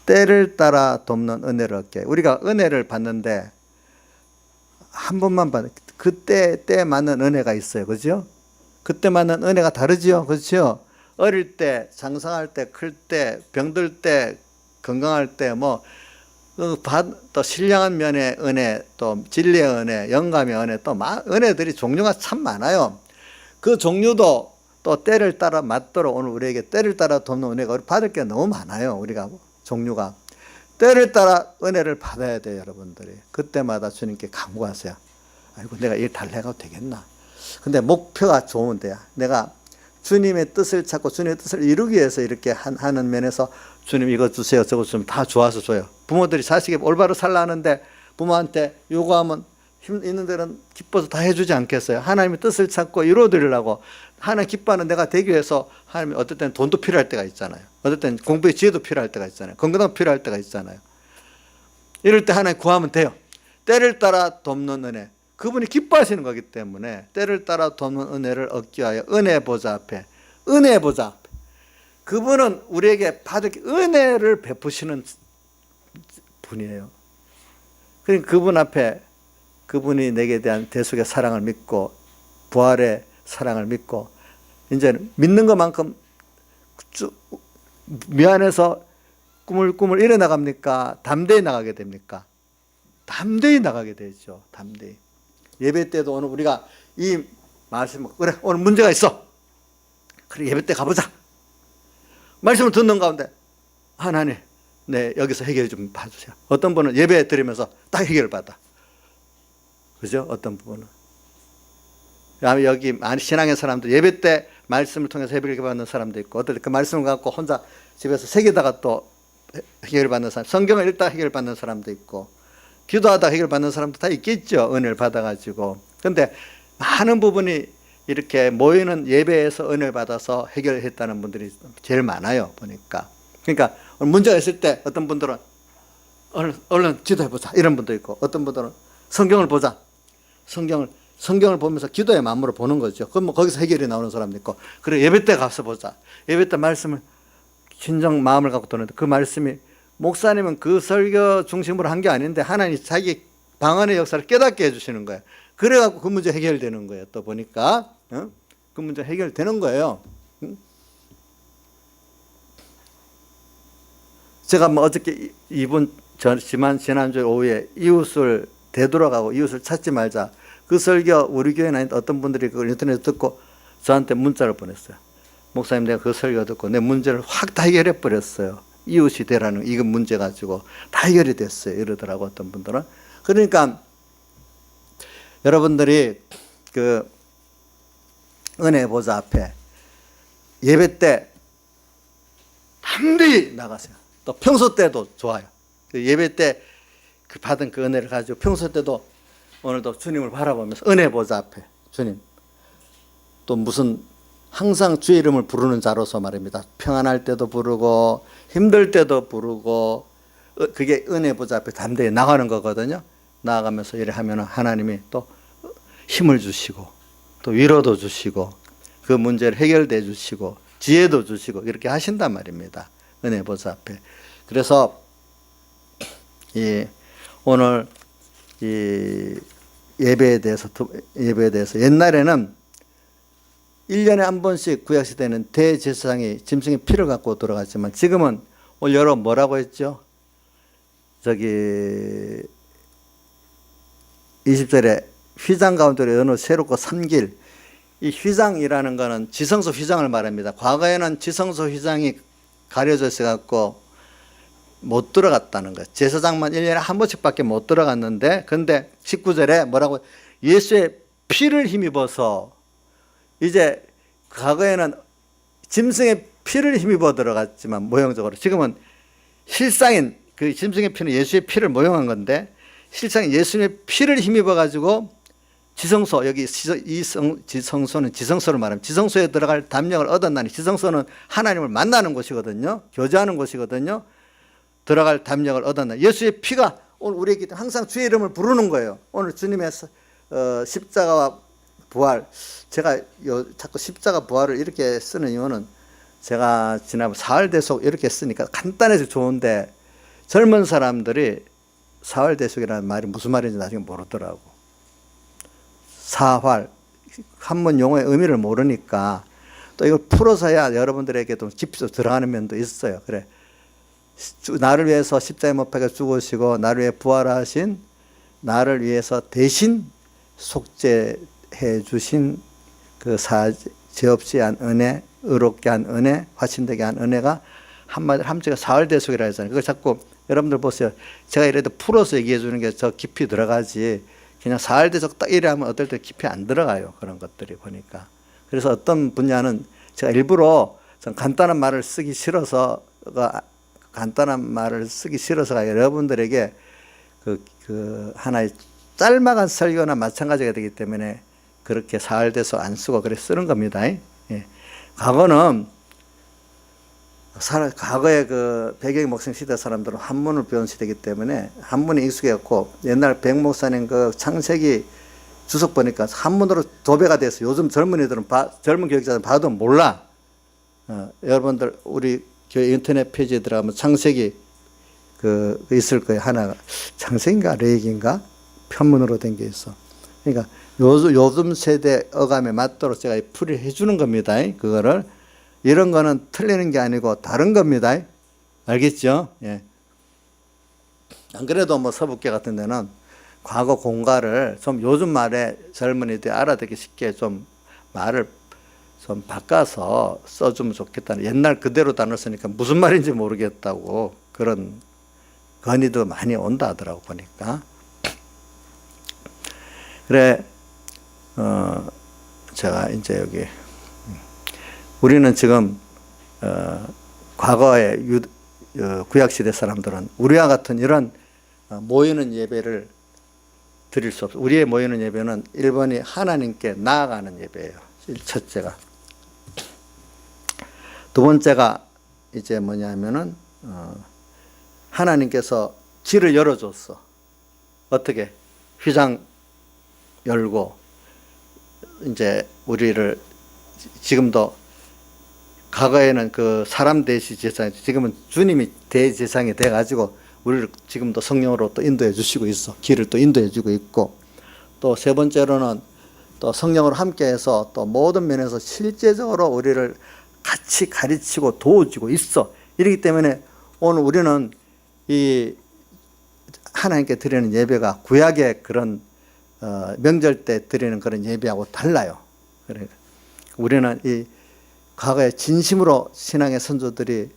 때를 따라 돕는 은혜를 얻게. 우리가 은혜를 받는데 한 번만 받는 그때 맞는 은혜가 있어요. 그죠? 그때 맞는 은혜가 다르지요. 그렇죠? 어릴 때, 장성할 때, 클 때, 병들 때, 건강할 때, 또 신령한 면의 은혜, 또 진리의 은혜, 영감의 은혜, 또 은혜들이 종류가 참 많아요. 그 종류도 또 때를 따라 맞도록 오늘 우리에게 때를 따라 돕는 은혜가 받을 게 너무 많아요. 우리가 종류가. 때를 따라 은혜를 받아야 돼요, 여러분들이. 그때마다 주님께 간구하세요. 아이고, 내가 일 달래가도 되겠나? 근데 목표가 좋은데요. 내가 주님의 뜻을 찾고 주님의 뜻을 이루기 위해서 이렇게 하는 면에서 주님 이거 주세요, 저거 주면 다 좋아서 줘요. 부모들이 자식이 올바로 살라 하는데 부모한테 요구하면 힘 있는 데는 기뻐서 다 해주지 않겠어요? 하나님의 뜻을 찾고 이루어드리려고 하나님 기뻐하는 내가 되기 위해서 하나님이 어떨 때는 돈도 필요할 때가 있잖아요. 어떨 때는 공부의 지혜도 필요할 때가 있잖아요. 건강도 필요할 때가 있잖아요. 이럴 때 하나님 구하면 돼요. 때를 따라 돕는 은혜. 그분이 기뻐하시는 거기 때문에 때를 따라 돕는 은혜를 얻기 위하여 은혜 보좌 앞에, 은혜 보좌 앞에. 그분은 우리에게 받을 은혜를 베푸시는 분이에요. 그러니까 그분 앞에 그분이 내게 대한 대속의 사랑을 믿고 부활의 사랑을 믿고 이제는 믿는 것만큼 미안해서 꾸물꾸물 일어 나갑니까? 담대히 나가게 됩니까? 담대히 나가게 되죠. 담대히. 예배 때도 오늘 우리가 이 말씀, 그래, 오늘 문제가 있어. 그래, 예배 때 가보자. 말씀을 듣는 가운데, 하나님, 네, 여기서 해결 좀 봐주세요. 어떤 분은 예배 드리면서 딱 해결을 받아. 그죠? 어떤 부분은. 여기 신앙의 사람들, 예배 때 말씀을 통해서 해결을 받는 사람도 있고, 어떨 때 그 말씀을 갖고 혼자 집에서 새기다가 또 해결을 받는 사람, 성경을 읽다가 해결을 받는 사람도 있고, 기도하다 해결받는 사람도 다 있겠죠. 은혜를 받아가지고. 그런데 많은 부분이 이렇게 모이는 예배에서 은혜를 받아서 해결했다는 분들이 제일 많아요. 보니까. 그러니까 문제가 있을 때 어떤 분들은 얼른 기도해보자 이런 분도 있고, 어떤 분들은 성경을 보자. 성경을 보면서 기도의 마음으로 보는 거죠. 그럼 뭐 거기서 해결이 나오는 사람도 있고, 그래 예배 때 가서 보자. 예배 때 말씀을 진정 마음을 갖고 듣는데 그 말씀이 목사님은 그 설교 중심으로 한 게 아닌데 하나님이 자기 방언의 역사를 깨닫게 해주시는 거예요. 그래갖고 그 문제 해결되는 거예요. 또 보니까 그 문제 해결되는 거예요. 제가 뭐 어저께 지난주 오후에 이웃을 되돌아가고 이웃을 찾지 말자 그 설교 우리 교회는 아닌데 어떤 분들이 그걸 인터넷에 듣고 저한테 문자를 보냈어요. 목사님, 내가 그 설교 듣고 내 문제를 확 다 해결해 버렸어요. 이웃이 되라는 이거 문제 가지고 다 해결이 됐어요. 이러더라고 어떤 분들은. 그러니까 여러분들이 그 은혜 보좌 앞에 예배 때 담대히 나가세요. 또 평소 때도 좋아요. 그 예배 때 그 받은 그 은혜를 가지고 평소 때도 오늘도 주님을 바라보면서 은혜 보좌 앞에 주님, 또 무슨 항상 주의 이름을 부르는 자로서 말입니다. 평안할 때도 부르고 힘들 때도 부르고, 그게 은혜 보좌 앞에 담대히 나가는 거거든요. 나아가면서 이래 하면 하나님이 또 힘을 주시고 또 위로도 주시고 그 문제를 해결해 주시고 지혜도 주시고 이렇게 하신단 말입니다. 은혜 보좌 앞에. 그래서 오늘 이 예배에 대해서 옛날에는 1년에 한 번씩 구약시대는 대제사장이 짐승의 피를 갖고 돌아갔지만 지금은 오늘 여러분 뭐라고 했죠? 20절에 휘장 가운데로 어느 새롭고 삼길, 이 휘장이라는 거는 지성소 휘장을 말합니다. 과거에는 지성소 휘장이 가려져 있어갖고 못 들어갔다는 거예요. 제사장만 1년에 한 번씩밖에 못 들어갔는데, 근데 19절에 뭐라고, 예수의 피를 힘입어서, 이제 과거에는 짐승의 피를 힘입어 들어갔지만 모형적으로, 지금은 실상인 그 짐승의 피는 예수의 피를 모형한 건데 실상 예수님의 피를 힘입어 가지고 지성소, 여기 지성소는 지성소를 말하면 지성소에 들어갈 담력을 얻었나니, 지성소는 하나님을 만나는 곳이거든요. 교제하는 곳이거든요. 들어갈 담력을 얻었나. 예수의 피가 오늘 우리에게 항상 주의 이름을 부르는 거예요. 오늘 주님의 십자가와 부활, 제가 자꾸 십자가 부활을 이렇게 쓰는 이유는 제가 지난번 사흘대속 이렇게 쓰니까 간단해서 좋은데 젊은 사람들이 사흘대속이라는 말이 무슨 말인지 나중에 모르더라고. 사활, 한문 용어의 의미를 모르니까 또 이걸 풀어서야 여러분들에게도 깊이 들어가는 면도 있어요. 그래, 나를 위해서 십자가에 못 박혀 죽으시고 나를 위해 부활하신, 나를 위해서 대신 속죄해 주신 그 죄 없이 한 은혜, 의롭게 한 은혜, 화신되게 한 은혜가 한마디로 함재가 사흘대속이라 했잖아요. 그걸 자꾸 여러분들 보세요. 제가 이래도 풀어서 얘기해 주는 게 저 깊이 들어가지, 그냥 사흘대속 딱 이래 하면 어떨 때 깊이 안 들어가요. 그런 것들이 보니까. 그래서 어떤 분야는 제가 일부러 좀 간단한 말을 쓰기 싫어서가 여러분들에게 그 하나의 짤막한 설교나 마찬가지가 되기 때문에 그렇게 사흘대속 안 쓰고 그래 쓰는 겁니다. 예. 과거에 그 배경 목성 시대 사람들은 한문을 배운 시대이기 때문에 한문에 익숙했고, 옛날 백 목사님 그 창세기 주석 보니까 한문으로 도배가 돼서 요즘 젊은이들은 젊은 교육자들은 봐도 몰라. 여러분들 우리 교회 인터넷 페이지에 들어가면 창세기 그 있을 거예요. 하나가 창세기인가 레이기인가 편문으로 된 게 있어. 그러니까 요즘 세대 어감에 맞도록 제가 풀이를 해주는 겁니다. 그거를 이런 거는 틀리는 게 아니고 다른 겁니다. 알겠죠? 예. 안 그래도 뭐 서북계 같은 데는 과거 공가를 좀 요즘 말에 젊은이들이 알아듣기 쉽게 좀 말을 좀 바꿔서 써주면 좋겠다는, 옛날 그대로 단어 쓰니까 무슨 말인지 모르겠다고 그런 건의도 많이 온다 하더라고 보니까. 그래, 제가 이제 여기 우리는 지금 과거의 구약시대 사람들은 우리와 같은 이런 모이는 예배를 드릴 수 없어요. 우리의 모이는 예배는 1번이 하나님께 나아가는 예배예요. 첫째가. 두 번째가 이제 뭐냐면은 하나님께서 길을 열어줬어. 어떻게? 휘장 열고 이제 우리를 지금도, 과거에는 그 사람 대시 제사장, 지금은 주님이 대제사장이 돼가지고 우리를 지금도 성령으로 또 인도해 주시고 있어. 길을 또 인도해 주고 있고, 또 세 번째로는 또 성령으로 함께해서 또 모든 면에서 실제적으로 우리를 같이 가르치고 도와주고 있어. 이렇기 때문에 오늘 우리는 이 하나님께 드리는 예배가 구약의 그런 명절 때 드리는 그런 예배하고 달라요. 그래, 우리는 이 과거에 진심으로 신앙의 선조들이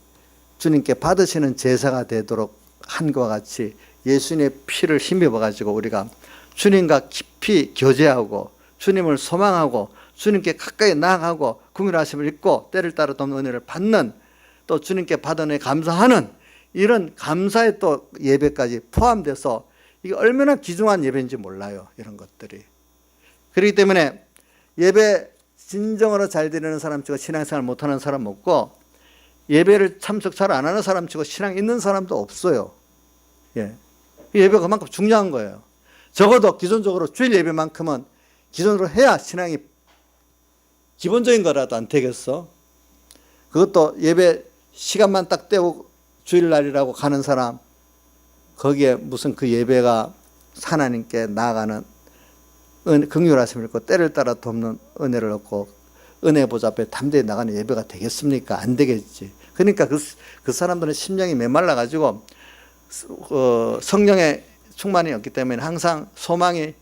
주님께 받으시는 제사가 되도록 한 것과 같이 예수님의 피를 힘입어 가지고 우리가 주님과 깊이 교제하고 주님을 소망하고 주님께 가까이 나아가고 긍휼하심을 입고 때를 따라 돕는 은혜를 받는, 또 주님께 받은 은혜 감사하는 이런 감사의 또 예배까지 포함돼서 이게 얼마나 귀중한 예배인지 몰라요. 이런 것들이. 그렇기 때문에 예배 진정으로 잘 드리는 사람 치고 신앙생활 못하는 사람 없고, 예배를 참석 잘 안 하는 사람 치고 신앙 있는 사람도 없어요. 예. 예배가 그만큼 중요한 거예요. 적어도 기존적으로 주일 예배만큼은 기존으로 해야 신앙이 기본적인 거라도 안 되겠어? 그것도 예배 시간만 딱 떼고 주일날이라고 가는 사람, 거기에 무슨 그 예배가 하나님께 나아가는 긍휼하심을 입고 때를 따라 돕는 은혜를 얻고 은혜 보좌 앞에 담대히 나가는 예배가 되겠습니까? 안 되겠지. 그러니까 그 사람들은 심령이 메말라가지고 성령의 충만이 없기 때문에 항상 소망이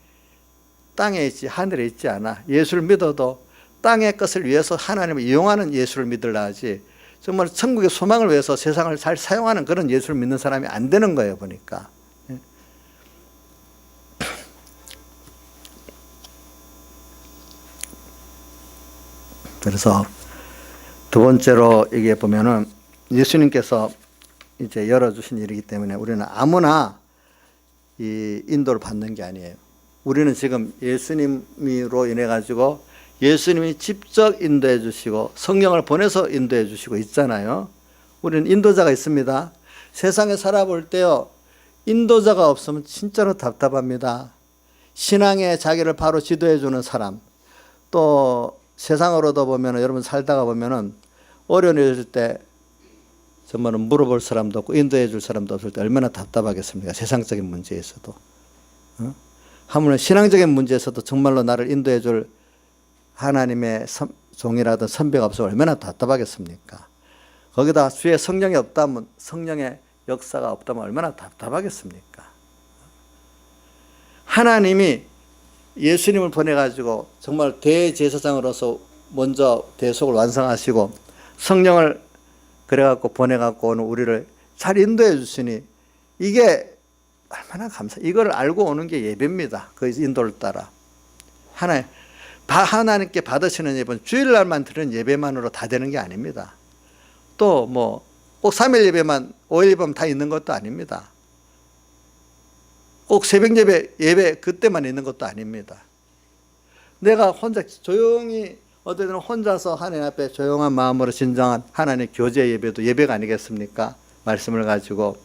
땅에 있지 하늘에 있지 않아. 예수를 믿어도 땅의 것을 위해서 하나님을 이용하는 예수를 믿으려 하지, 정말 천국의 소망을 위해서 세상을 잘 사용하는 그런 예수를 믿는 사람이 안 되는 거예요 보니까. 그래서 두 번째로 얘기해 보면은 예수님께서 이제 열어주신 일이기 때문에 우리는 아무나 이 인도를 받는 게 아니에요. 우리는 지금 예수님으로 인해 가지고 예수님이 직접 인도해 주시고 성령을 보내서 인도해 주시고 있잖아요. 우리는 인도자가 있습니다. 세상에 살아볼 때요, 인도자가 없으면 진짜로 답답합니다. 신앙에 자기를 바로 지도해 주는 사람, 또 세상으로도 보면 여러분 살다가 보면은 어려운 일 있을 때 정말은 물어볼 사람도 없고 인도해 줄 사람도 없을 때 얼마나 답답하겠습니까? 세상적인 문제에서도. 하물며 신앙적인 문제에서도 정말로 나를 인도해 줄 하나님의 종이라든 선배가 없으면 얼마나 답답하겠습니까? 거기다 주의 성령이 없다면, 성령의 역사가 없다면 얼마나 답답하겠습니까? 하나님이 예수님을 보내가지고 정말 대제사장으로서 먼저 대속을 완성하시고 성령을 그래갖고 보내갖고 오는 우리를 잘 인도해 주시니 이게 얼마나 이걸 알고 오는 게 예배입니다. 그 인도를 따라. 하나님께 받으시는 예배는 주일날만 드리는 예배만으로 다 되는 게 아닙니다. 또 꼭 3일 예배만, 5일 예배만 다 있는 것도 아닙니다. 꼭 새벽 예배 그때만 있는 것도 아닙니다. 내가 혼자 조용히 어쨌든 혼자서 하나님 앞에 조용한 마음으로 진정한 하나님의 교제 예배도 예배가 아니겠습니까? 말씀을 가지고.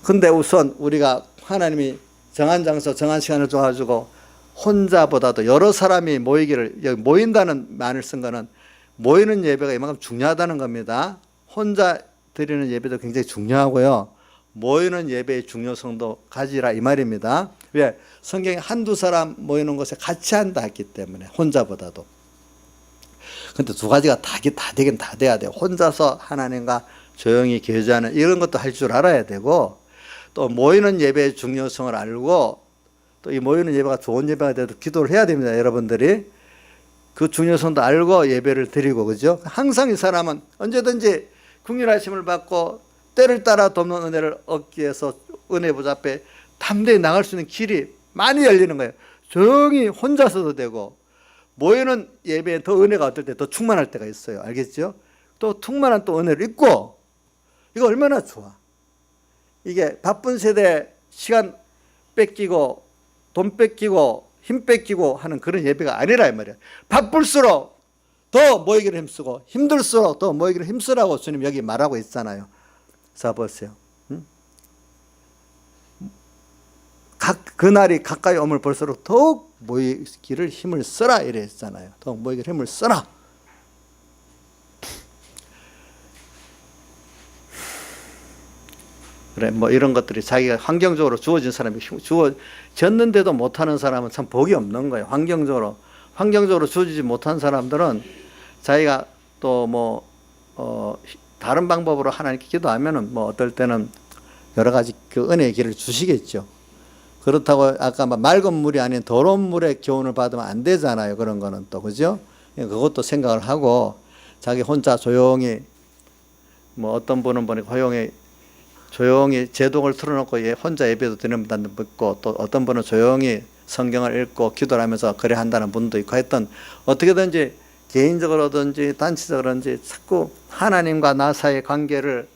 근데 우선 우리가 하나님이 정한 장소, 정한 시간을 줘가지고 혼자보다도 여러 사람이 모이기를, 여기 모인다는 말을 쓴 거는 모이는 예배가 이만큼 중요하다는 겁니다. 혼자 드리는 예배도 굉장히 중요하고요. 모이는 예배의 중요성도 가지라 이 말입니다. 왜? 성경에 한두 사람 모이는 것에 같이 한다 했기 때문에 혼자보다도. 근데 두 가지가 다 되긴 다 돼야 돼요. 혼자서 하나님과 조용히 교제하는 이런 것도 할 줄 알아야 되고, 또 모이는 예배의 중요성을 알고, 또 이 모이는 예배가 좋은 예배가 돼도 기도를 해야 됩니다. 여러분들이 그 중요성도 알고 예배를 드리고, 그죠? 항상 이 사람은 언제든지 긍휼하심을 받고 때를 따라 돕는 은혜를 얻기 위해서 은혜 보좌 앞에 담대히 나갈 수 있는 길이 많이 열리는 거예요. 조용히 혼자서도 되고, 모이는 예배에 더 은혜가 어떨 때 더 충만할 때가 있어요. 알겠죠? 또 충만한 또 은혜를 입고, 이거 얼마나 좋아. 이게 바쁜 세대에 시간 뺏기고 돈 뺏기고 힘 뺏기고 하는 그런 예배가 아니라 이 말이야. 바쁠수록 더 모이기를 힘쓰고 힘들수록 더 모이기를 힘쓰라고 주님 여기 말하고 있잖아요. 자, 보세요. 그날이 가까이 오면 볼수록 더욱 모이기를 힘을 써라 이래 했잖아요. 더욱 모이기를 힘을 써라. 그래, 이런 것들이 자기가 환경적으로 주어진 사람이 주어졌는데도 못하는 사람은 참 복이 없는 거예요. 환경적으로 주어지지 못한 사람들은 자기가 또 다른 방법으로 하나님께 기도하면은 어떨 때는 여러 가지 그 은혜의 길을 주시겠죠. 그렇다고 아까 맑은 물이 아닌 더러운 물의 교훈을 받으면 안 되잖아요. 그런 거는 또, 그죠? 그것도 생각을 하고 자기 혼자 조용히 어떤 분은 보니까 조용히 제동을 틀어놓고 혼자 예배도 드리는 분도 있고, 또 어떤 분은 조용히 성경을 읽고 기도를 하면서 그래 한다는 분도 있고 하여튼 어떻게든지 개인적으로든지 단체적으로든지 자꾸 하나님과 나 사이의 관계를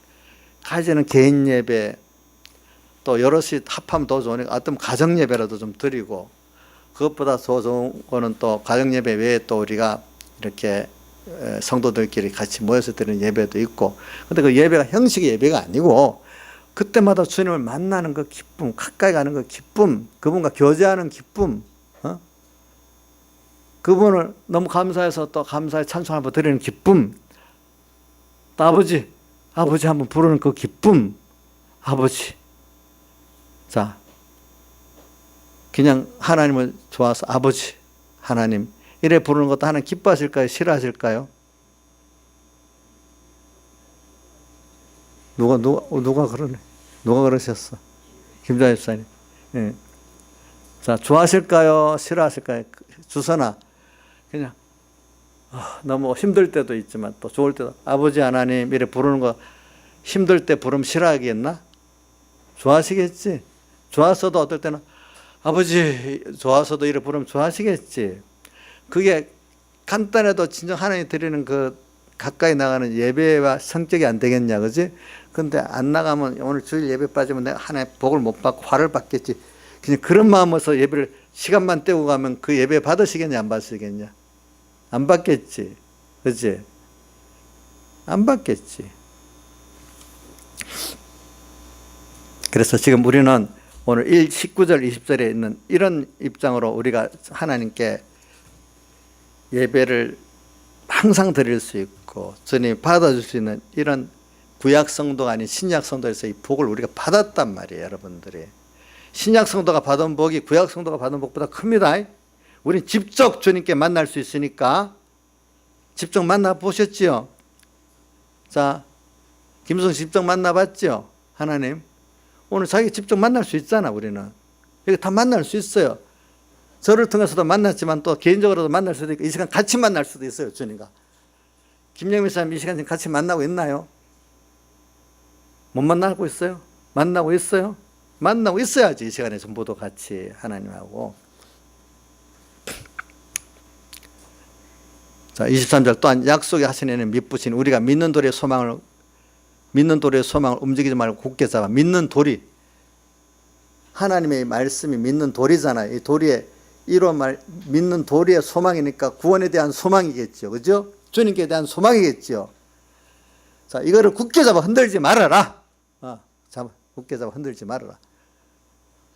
가지는 개인 예배, 또 여럿이 합하면 더 좋으니까 어떤 가정 예배라도 좀 드리고, 그것보다 더 좋은 거는 또 가정 예배 외에 또 우리가 이렇게 성도들끼리 같이 모여서 드리는 예배도 있고, 근데 그 예배가 형식의 예배가 아니고 그때마다 주님을 만나는 그 기쁨, 가까이 가는 그 기쁨, 그분과 교제하는 기쁨, 그분을 너무 감사해서 또 감사의 찬송 한번 드리는 기쁨, 또 아버지 한번 부르는 그 기쁨, 아버지. 자, 그냥 하나님을 좋아서 아버지, 하나님 이래 부르는 것도 하나님 기뻐하실까요? 싫어하실까요? 누가 그러네? 누가 그러셨어? 김장희 집사님. 예. 자, 좋아하실까요? 싫어하실까요? 주선아, 그냥 너무 힘들 때도 있지만 또 좋을 때도 아버지 하나님 이래 부르는 거 힘들 때 부르면 싫어하겠나? 좋아하시겠지? 좋았어도 어떨 때는 아버지 좋아서도 이래 부르면 좋아하시겠지? 그게 간단해도 진정 하나님 드리는 그 가까이 나가는 예배와 성격이 안 되겠냐, 그지? 근데 안 나가면 오늘 주일 예배 빠지면 내가 하나의 복을 못 받고 화를 받겠지. 그냥 그런 마음으로서 예배를 시간만 때우고 가면 그 예배 받으시겠냐, 안 받으시겠냐? 안 받겠지. 그지? 안 받겠지. 그래서 지금 우리는 오늘 19절, 20절에 있는 이런 입장으로 우리가 하나님께 예배를 항상 드릴 수 있고 주님이 받아줄 수 있는 이런 구약 성도가 아닌 신약 성도에서 이 복을 우리가 받았단 말이에요, 여러분들이. 신약 성도가 받은 복이 구약 성도가 받은 복보다 큽니다. 우린 직접 주님께 만날 수 있으니까. 직접 만나보셨지요? 자, 김성 직접 만나봤죠? 하나님. 오늘 자기 직접 만날 수 있잖아, 우리는. 여기 다 만날 수 있어요. 저를 통해서도 만났지만 또 개인적으로도 만날 수도 있고 이 시간 같이 만날 수도 있어요, 주님과. 김영민 사람 이 시간 같이 만나고 있나요? 못 만나고 있어요? 만나고 있어요? 만나고 있어야지 이 시간에 전부도 같이 하나님하고. 자, 23절 또한 약속의 하시는 밑부신 우리가 믿는 돌의 소망을 움직이지 말고 굳게 잡아. 믿는 돌이 하나님의 말씀이 믿는 돌이잖아요. 이 돌이 믿는 도리의 소망이니까 구원에 대한 소망이겠죠. 그죠? 주님께 대한 소망이겠죠. 자, 이거를 굳게 잡아 흔들지 말아라. 굳게 잡아 흔들지 말아라.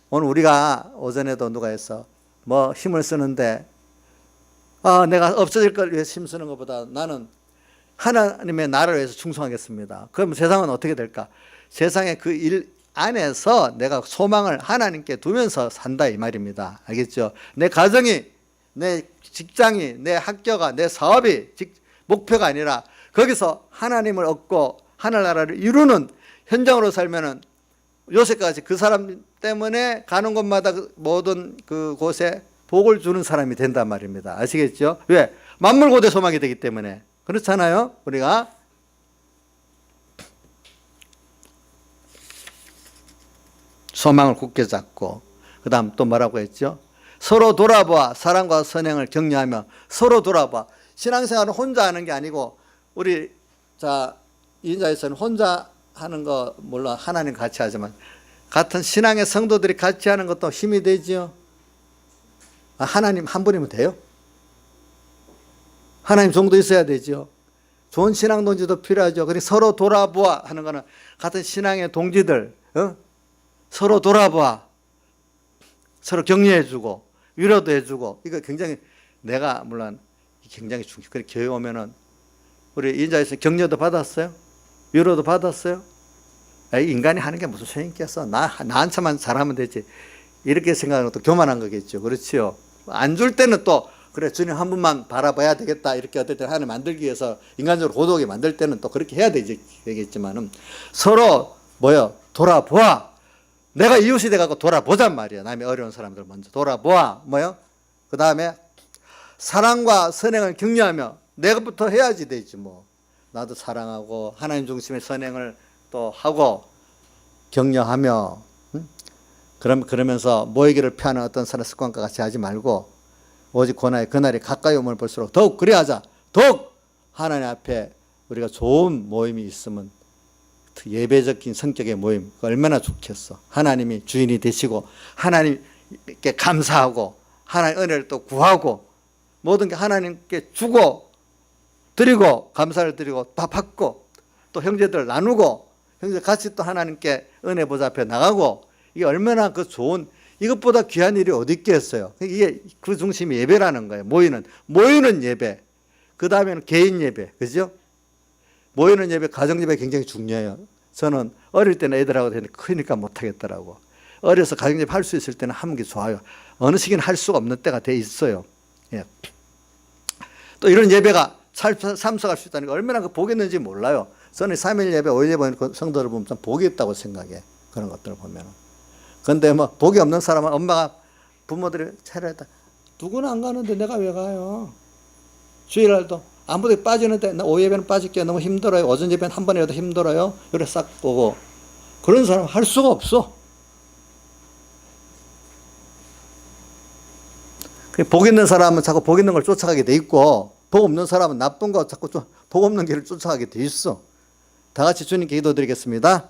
오늘 우리가 오전에도 누가 했어? 뭐 힘을 쓰는데, 내가 없어질 걸 위해서 힘쓰는 것보다 나는 하나님의 나라를 위해서 충성하겠습니다. 그럼 세상은 어떻게 될까? 세상의 그 일 안에서 내가 소망을 하나님께 두면서 산다 이 말입니다. 알겠죠? 내 가정이, 내 직장이, 내 학교가, 내 사업이 목표가 아니라 거기서 하나님을 얻고 하늘나라를 이루는 현장으로 살면은 요셉과 같이 그 사람 때문에 가는 곳마다 모든 그 곳에 복을 주는 사람이 된단 말입니다. 아시겠죠? 왜? 만물고대 소망이 되기 때문에. 그렇잖아요? 우리가. 소망을 굳게 잡고 그 다음 또 뭐라고 했죠? 서로 돌아보아 사랑과 선행을 격려하며 서로 돌아봐. 신앙생활은 혼자 하는 게 아니고 우리 이인자에서는 혼자 하는 거 물론 하나님 같이 하지만 같은 신앙의 성도들이 같이 하는 것도 힘이 되지요. 하나님 한 분이면 돼요? 하나님 정도 있어야 되죠. 좋은 신앙 동지도 필요하죠. 그리고 서로 돌아보아 하는 거는 같은 신앙의 동지들 서로 돌아봐. 서로 격려해주고, 위로도 해주고, 이거 굉장히, 내가, 물론, 굉장히 중요해요. 그래, 교회 오면은, 우리 인자에서 격려도 받았어요? 위로도 받았어요? 인간이 하는 게 무슨 소용이 있겠어? 나한테만 잘하면 되지. 이렇게 생각하는 것도 교만한 거겠죠. 그렇지요? 안 줄 때는 또, 그래, 주님 한 분만 바라봐야 되겠다. 이렇게 어떨 때 하나님 만들기 위해서 인간적으로 고독하게 만들 때는 또 그렇게 해야 되겠지만은, 서로, 돌아보아. 내가 이웃이 돼갖고 돌아보잔 말이야. 남의 어려운 사람들 먼저 돌아보아. 그 다음에 사랑과 선행을 격려하며 내가부터 해야지 되지 뭐. 나도 사랑하고 하나님 중심의 선행을 또 하고 격려하며 그러면서 모이기를 피하는 어떤 사람 습관과 같이 하지 말고 오직 고난의 그날이 가까이 오면 볼수록 더욱 그래 하자. 더욱 하나님 앞에 우리가 좋은 모임이 있으면 예배적인 성격의 모임 얼마나 좋겠어. 하나님이 주인이 되시고 하나님께 감사하고 하나님 은혜를 또 구하고 모든 게 하나님께 주고 드리고 감사를 드리고 다 받고 또 형제들 나누고 형제 같이 또 하나님께 은혜 보좌 앞에 나가고 이게 얼마나 그 좋은 이것보다 귀한 일이 어디 있겠어요. 이게 그 중심이 예배라는 거예요. 모이는 예배. 그 다음에는 개인 예배. 그죠? 모이는 예배, 가정 예배 굉장히 중요해요. 저는 어릴 때는 애들하고 했는데 크니까 못하겠더라고. 어려서 가정 예배 할 수 있을 때는 하는 게 좋아요. 어느 시기는 할 수가 없는 때가 돼 있어요. 예. 또 이런 예배가 참석할 수 있다는 게 얼마나 그 복이 있는지 몰라요. 저는 3일 예배, 5일 예배 성도를 보면 좀 복이 있다고 생각해. 그런 것들을 보면. 그런데 뭐 복이 없는 사람은 엄마가 부모들이 차려했다. 누구는 안 가는데 내가 왜 가요? 주일날도 아무도 빠지는데 나 오후 예배는 빠질게 너무 힘들어요. 오전 예배는 한 번이라도 힘들어요. 그래 싹 보고 그런 사람 할 수가 없어. 복 있는 사람은 자꾸 복 있는 걸 쫓아가게 돼 있고 복 없는 사람은 나쁜 거 자꾸 복 없는 길을 쫓아가게 돼 있어. 다 같이 주님께 기도드리겠습니다.